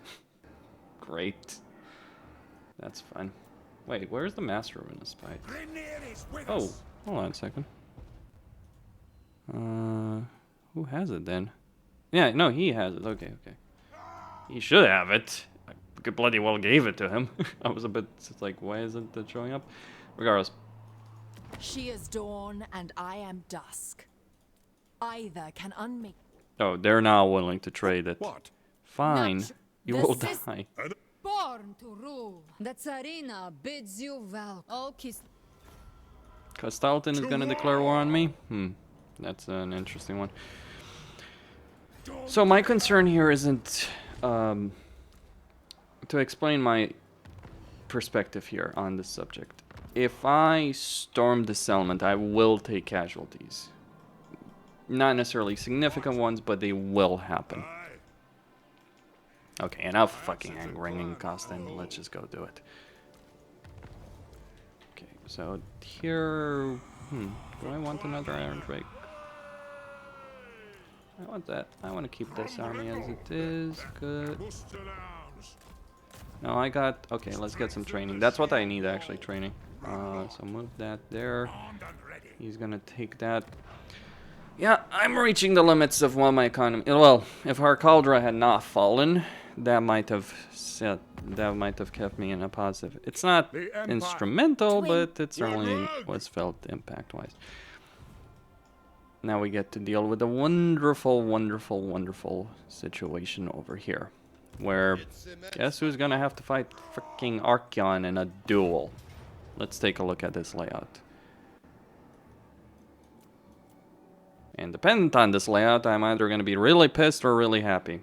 [SPEAKER 1] Great. That's fun. Wait, where's the Master of this fight? Oh, hold on a second. Who has it then? Yeah, no, he has it. Okay. He should have it. bloody well gave it to him. I was a bit like, why isn't it showing up? Regardless.
[SPEAKER 6] She is dawn and I am dusk. Either can unmake.
[SPEAKER 1] Oh, they're now willing to trade it.
[SPEAKER 4] What?
[SPEAKER 1] Fine.
[SPEAKER 5] Not
[SPEAKER 1] You
[SPEAKER 5] the
[SPEAKER 1] will
[SPEAKER 5] sis-
[SPEAKER 1] die.
[SPEAKER 5] Born to rule. The Tsarina bids you welcome. Oh, kiss.
[SPEAKER 1] Kastaltin is gonna declare war on me? That's an interesting one. So my concern here isn't to explain my perspective here on this subject. If I storm the settlement, I will take casualties. Not necessarily significant ones, but they will happen. Okay, enough fucking hand-wringing, Kostin. Let's just go do it. Okay, so here... do I want another Iron Drake? I want that. I want to keep this army as it is. Good. No, I got... Okay, let's get some training. That's what I need, actually, training. So move that there. He's gonna take that. Yeah, I'm reaching the limits of what my economy... Well, if our Cauldra had not fallen, that might have kept me in a positive. It's not instrumental, but it certainly was felt impact-wise. Now we get to deal with a wonderful, wonderful, wonderful situation over here. Where, guess who's gonna have to fight freaking Archeon in a duel? Let's take a look at this layout. And dependent on this layout, I'm either gonna be really pissed or really happy.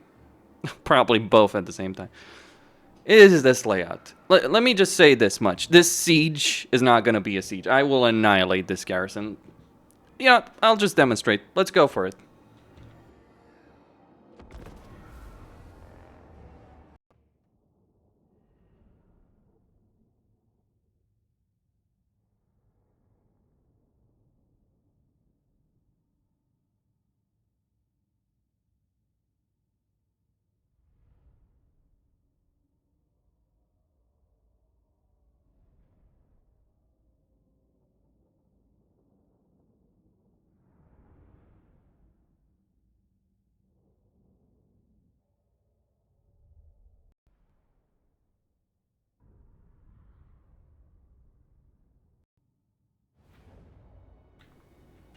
[SPEAKER 1] Probably both at the same time. Is this layout? Let me just say this much. This siege is not gonna be a siege. I will annihilate this garrison. Yeah, I'll just demonstrate. Let's go for it.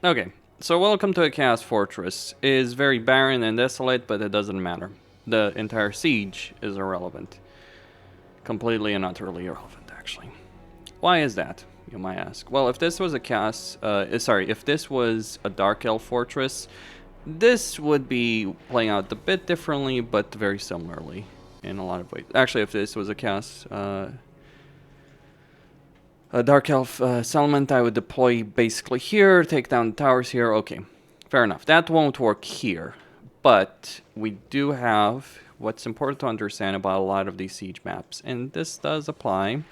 [SPEAKER 1] Okay, so welcome to a Chaos Fortress. It is very barren and desolate, but it doesn't matter. The entire siege is irrelevant. Completely and utterly irrelevant, actually. Why is that, you might ask? Well, if this was a if this was a Dark Elf Fortress, this would be playing out a bit differently, but very similarly in a lot of ways. Actually, if this was a Chaos... a Dark Elf settlement, I would deploy basically here, take down the towers here. Okay, fair enough. That won't work here. But we do have what's important to understand about a lot of these siege maps. And this does apply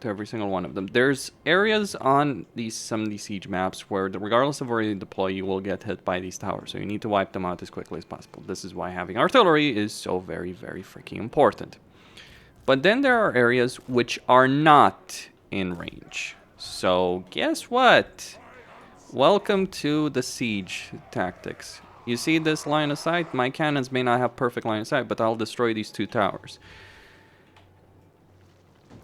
[SPEAKER 1] to every single one of them. There's areas on some of these siege maps where, regardless of where you deploy, you will get hit by these towers. So you need to wipe them out as quickly as possible. This is why having artillery is so very, very freaking important. But then there are areas which are not in range. So guess what? Welcome to the siege tactics. You see this line of sight? My cannons may not have perfect line of sight, but I'll destroy these two towers.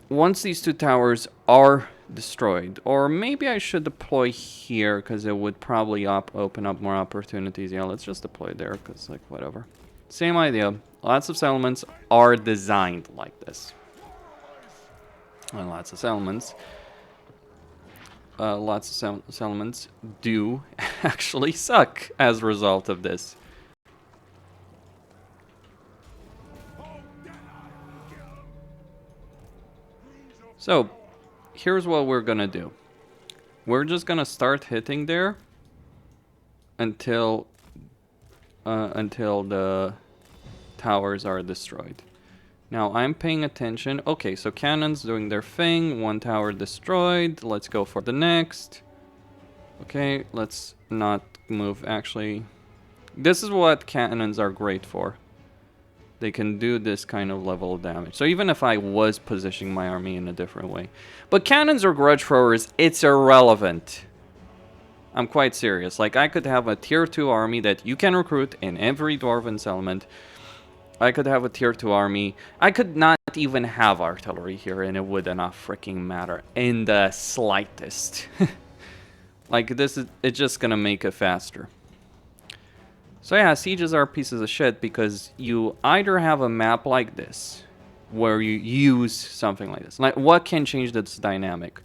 [SPEAKER 1] Once these two towers are destroyed, or maybe I should deploy here because it would probably open up more opportunities. Yeah, let's just deploy there because, like, whatever. Same idea. Lots of settlements are designed like this. And lots of settlements do actually suck as a result of this. So, here's what we're gonna do. We're just gonna start hitting there until the towers are destroyed. Now I'm paying attention. Okay, so cannons doing their thing. One tower destroyed. Let's go for the next. Okay, let's not move. Actually, this is what cannons are great for. They can do this kind of level of damage. So even if I was positioning my army in a different way. But cannons or grudge throwers, it's irrelevant. I'm quite serious. Like, I could have a tier 2 army that you can recruit in every Dwarven settlement. I could have a tier 2 army. I could not even have artillery here and it would not freaking matter in the slightest. Like it's just gonna make it faster. So yeah, sieges are pieces of shit because you either have a map like this where you use something like this. Like, what can change this dynamic?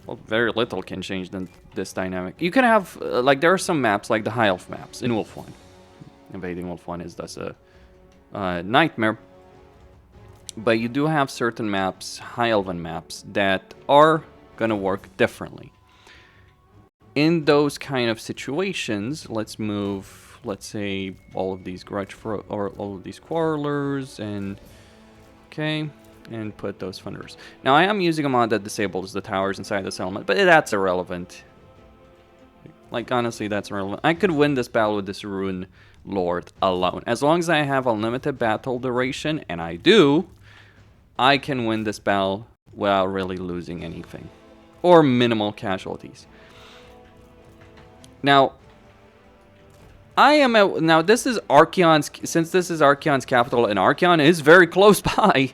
[SPEAKER 1] Well, very little can change this dynamic. You can have, like, there are some maps, like the High Elf maps in Wolf 1. Invading Wolf 1 is thus a nightmare. But you do have certain maps, High Elven maps, that are gonna work differently. In those kind of situations, let's move, let's say, all of these or all of these Quarrelers, and okay, and put those Thunderers. Now, I am using a mod that disables the towers inside the settlement, but that's irrelevant. Like, honestly, that's irrelevant. I could win this battle with this Rune Lord alone. As long as I have a limited battle duration, and I do, I can win this battle without really losing anything. Or minimal casualties. Now, now this is Archeon's, since this is Archeon's capital, and Archeon is very close by,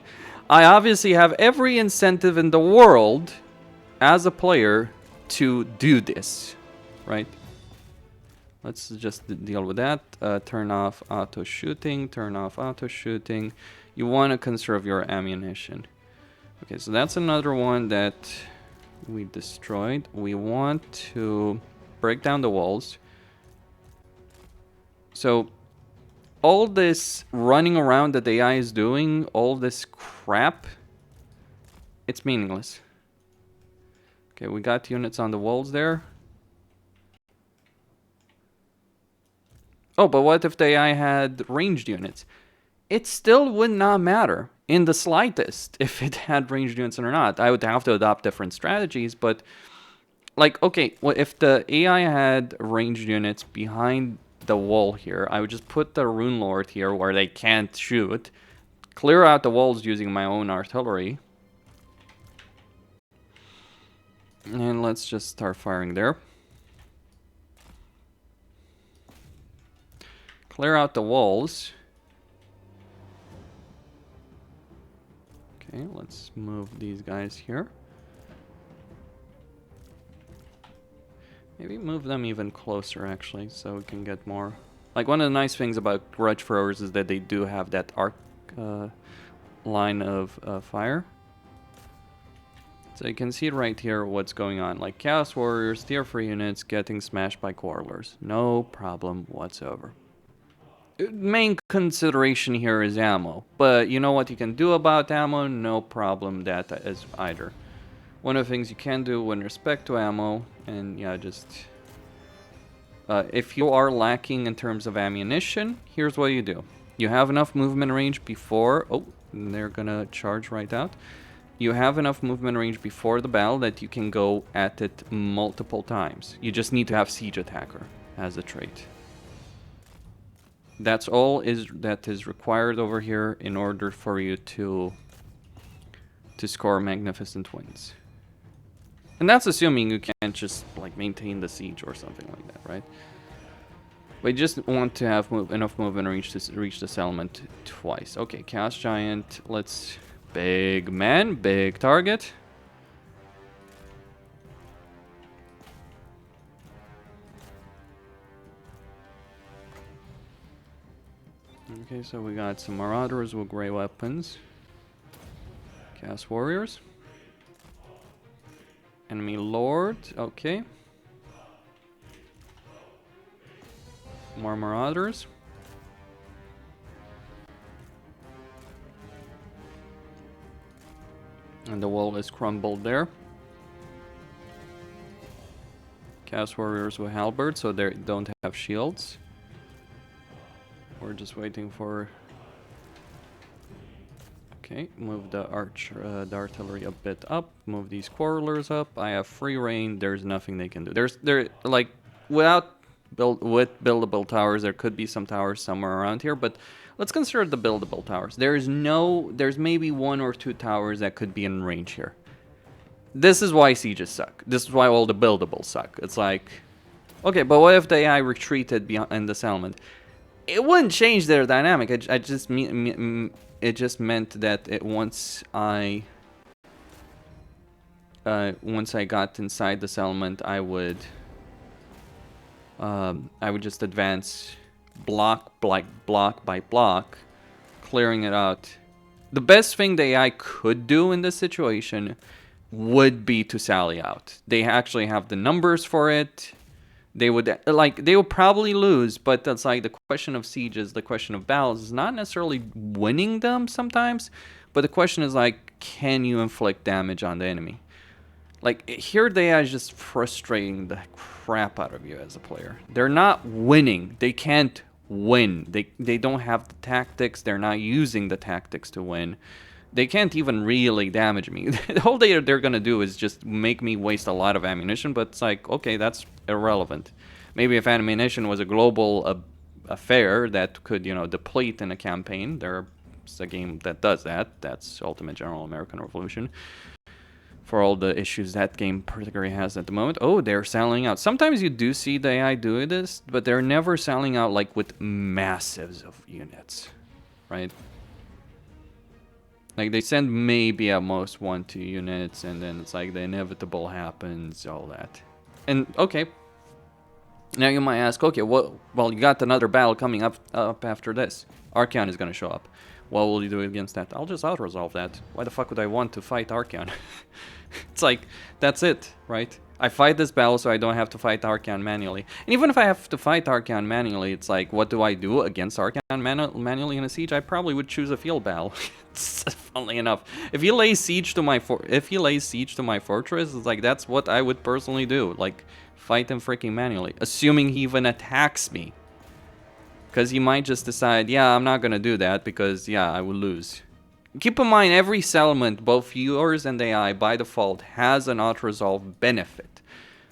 [SPEAKER 1] I obviously have every incentive in the world, as a player, to do this, right? Let's just deal with that. Turn off auto shooting, turn off auto shooting. You want to conserve your ammunition. Okay, so that's another one that we destroyed. We want to break down the walls. So all this running around that the AI is doing, all this crap, it's meaningless. Okay, we got units on the walls there. Oh, but what if the AI had ranged units? It still would not matter in the slightest if it had ranged units or not. I would have to adopt different strategies, but like, okay, well, if the AI had ranged units behind the wall here, I would just put the Rune Lord here where they can't shoot, clear out the walls using my own artillery, and let's just start firing there. Clear out the walls. Okay, let's move these guys here. Maybe move them even closer, actually, so we can get more. Like, one of the nice things about Grudge Throwers is that they do have that arc line of fire. So you can see right here what's going on. Like, Chaos Warriors, tier 3 units getting smashed by Quarrelers. No problem whatsoever. Main consideration here is ammo. But you know what you can do about ammo? No problem that is either. One of the things you can do in respect to ammo, and yeah, just if you are lacking in terms of ammunition, here's what you do. You have enough movement range before, oh, they're gonna charge right out. You have enough movement range before the battle that you can go at it multiple times. You just need to have Siege Attacker as a trait. That's all that is required over here in order for you to score magnificent wins. And that's assuming you can't just like maintain the siege or something like that, right? We just want to have enough movement to reach the settlement twice. Okay, Chaos Giant. Let's big man, big target. Okay, so we got some Marauders with gray weapons. Chaos Warriors. Enemy Lord, okay. More Marauders. And the wall is crumbled there. Chaos Warriors with halberds, so they don't have shields. We're just waiting for... Okay, move the artillery a bit up. Move these Quarrelers up. I have free reign. There's nothing they can do. There like with buildable towers, there could be some towers somewhere around here, but let's consider the buildable towers. There's maybe 1 or 2 towers that could be in range here. This is why sieges suck. This is why all the buildables suck. It's like, okay, but what if the AI retreated behind the settlement? it wouldn't change their dynamic. I just it just meant that once I got inside the settlement, I would just advance block by block, clearing it out. The best thing the AI could do in this situation would be to sally out. They actually have the numbers for it. They would probably lose, but that's like the question of sieges, the question of battles is not necessarily winning them sometimes, but the question is like, can you inflict damage on the enemy? Like, here they are just frustrating the crap out of you as a player. They're not winning. They can't win. They don't have the tactics. They're not using the tactics to win. They can't even really damage me. The whole thing they're gonna do is just make me waste a lot of ammunition, but it's like, okay, that's irrelevant. Maybe if ammunition was a global affair that could, you know, deplete in a campaign, there's a game that does that. That's Ultimate General American Revolution. For all the issues that game particularly has at the moment. Oh, they're selling out. Sometimes you do see the AI doing this, but they're never selling out like with massives of units, right? Like, they send maybe at most 1-2 units, and then it's like the inevitable happens, all that. And, okay. Now you might ask, okay, well, you got another battle coming up after this. Archaon is going to show up. What will you do against that? I'll just out-resolve that. Why the fuck would I want to fight Archaon? It's like, that's it, right? I fight this battle so I don't have to fight Archaon manually. And even if I have to fight Archaon manually, it's like, what do I do against Archaon manually in a siege? I probably would choose a field battle. Funnily enough, if he lays siege to my fortress, it's like, that's what I would personally do. Like, fight him freaking manually, assuming he even attacks me. Because he might just decide, yeah, I'm not gonna do that because, yeah, I will lose. Keep in mind, every settlement, both yours and AI, by default, has an auto-resolve benefit.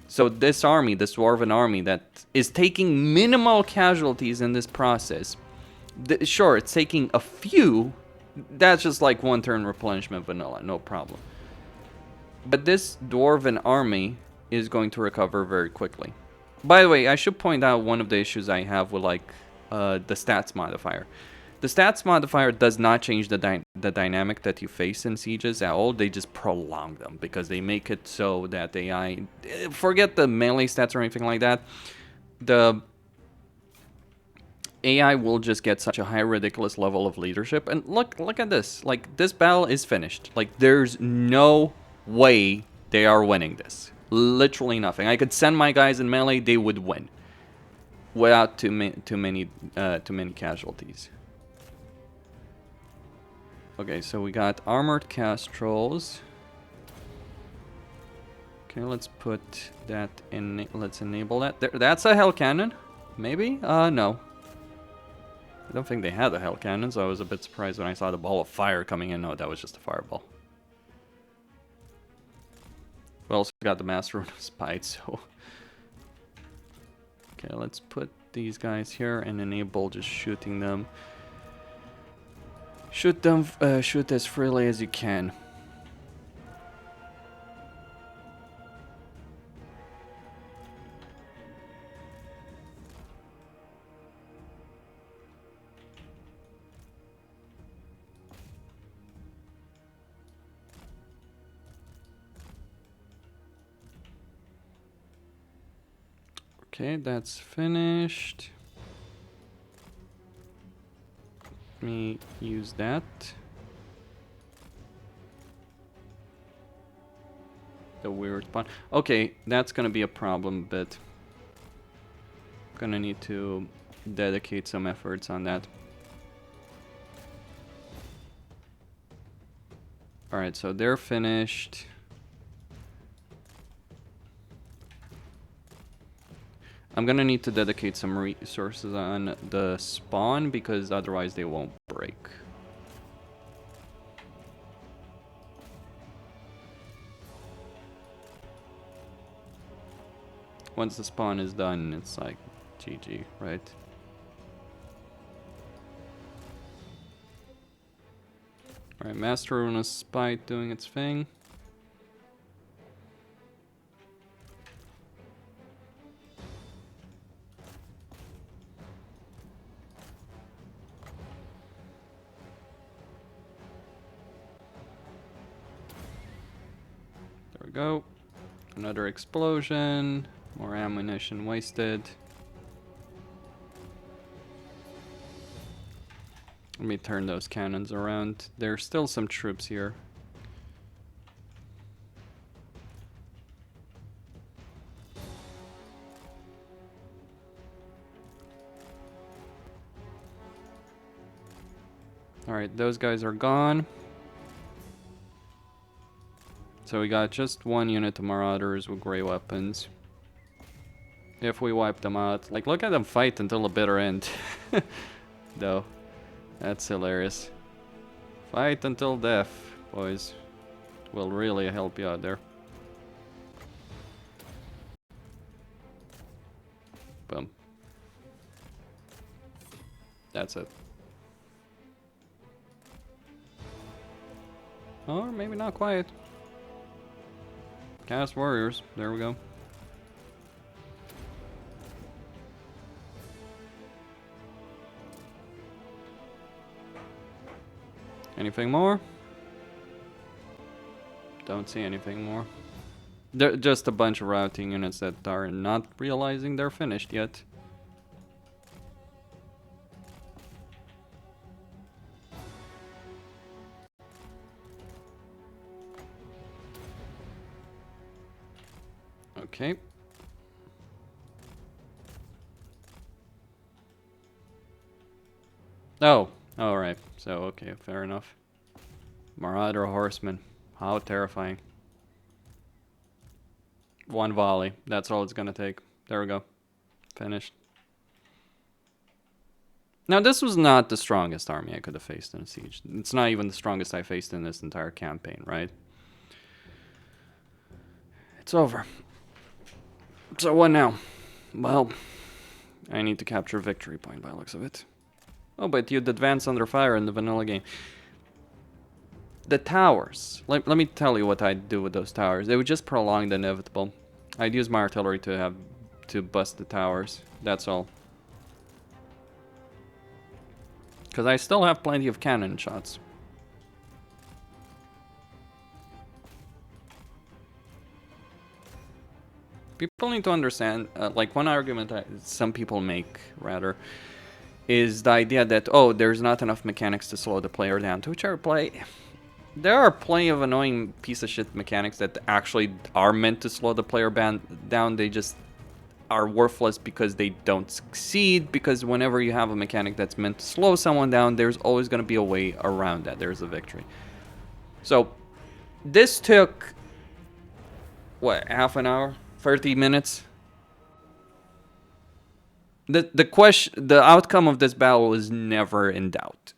[SPEAKER 1] So this army, this Dwarven army that is taking minimal casualties in this process, sure, it's taking a few, that's just like one turn replenishment vanilla, no problem. But this Dwarven army is going to recover very quickly. By the way, I should point out one of the issues I have with like the stats modifier. The stats modifier does not change the dynamic that you face in sieges at all. They just prolong them because they make it so that AI, forget the melee stats or anything like that. The AI will just get such a high ridiculous level of leadership. And look at this. Like, this battle is finished. Like, there's no way they are winning this. Literally nothing. I could send my guys in melee, they would win without too many casualties. Okay, so we got armored castrolls. Okay, let's put that in. Let's enable that. That's a hell cannon, maybe? No. I don't think they had a hell cannon, so I was a bit surprised when I saw the ball of fire coming in. No, that was just a fireball. We also got the Master Rune of Spite, so... Okay, let's put these guys here and enable just shooting them. Shoot them, shoot as freely as you can. Okay, that's finished. Let me use that. The weird spawn. Okay, that's gonna be a problem, but gonna need to dedicate some efforts on that. Alright, so they're finished. I'm gonna need to dedicate some resources on the spawn because otherwise they won't break. Once the spawn is done, it's like GG, right? Alright, Master Rune of Spite doing its thing. we go. Another explosion. More ammunition wasted. Let me turn those cannons around. There's still some troops here. Alright, those guys are gone. So we got just one unit of Marauders with grey weapons. If we wipe them out. Like, look at them fight until the bitter end. Though. That's hilarious. Fight until death, boys. Will really help you out there. Boom. That's it. Or maybe not quite. Cast warriors. There we go. Anything more? Don't see anything more. Just a bunch of routing units that are not realizing they're finished yet. Okay. Oh, alright. So, okay, fair enough. Marauder horseman. How terrifying. One volley. That's all it's gonna take. There we go. Finished. Now, this was not the strongest army I could have faced in a siege. It's not even the strongest I faced in this entire campaign, right? It's over. So what now? Well, I need to capture victory point by the looks of it. Oh, but you'd advance under fire in the vanilla game. The towers. Let me tell you what I'd do with those towers. They would just prolong the inevitable. I'd use my artillery to bust the towers. That's all. Because I still have plenty of cannon shots. People need to understand, like one argument some people make, rather, is the idea that, oh, there's not enough mechanics to slow the player down. To which I reply, there are plenty of annoying piece of shit mechanics that actually are meant to slow the player down. They just are worthless because they don't succeed, because whenever you have a mechanic that's meant to slow someone down, there's always going to be a way around that. There's a victory. So, this took, what, half an hour? 30 minutes. The outcome of this battle was never in doubt.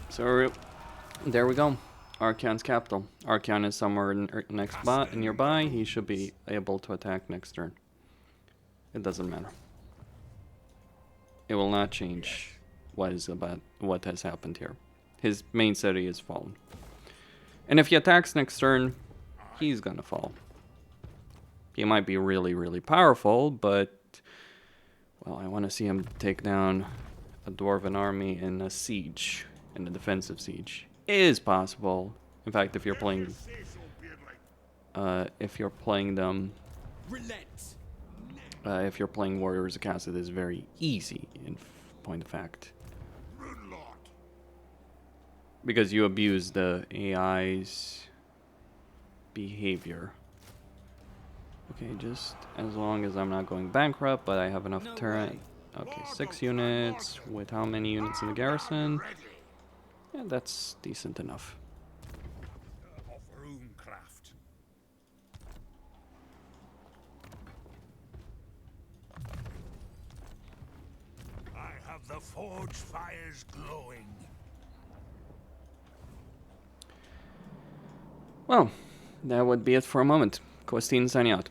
[SPEAKER 1] So there we go. Archaon's capital. Archaon is somewhere nearby. He should be able to attack next turn. It doesn't matter. It will not change what has happened here. His main city is fallen. And if he attacks next turn, he's gonna fall. He might be really, really powerful, but well, I want to see him take down a dwarven army in a siege. In a defensive siege. It is possible. In fact, if you're playing them, if you're playing Warriors of Cass, it is very easy, in point of fact. Because you abuse the AI's behavior. Okay, just as long as I'm not going bankrupt, but I have enough turret. Okay, 6 units. With how many units in the garrison? Yeah, that's decent enough.
[SPEAKER 8] Of runecraft.
[SPEAKER 4] I have the forge fires glowing.
[SPEAKER 1] Well, that would be it for a moment. Costin signing out.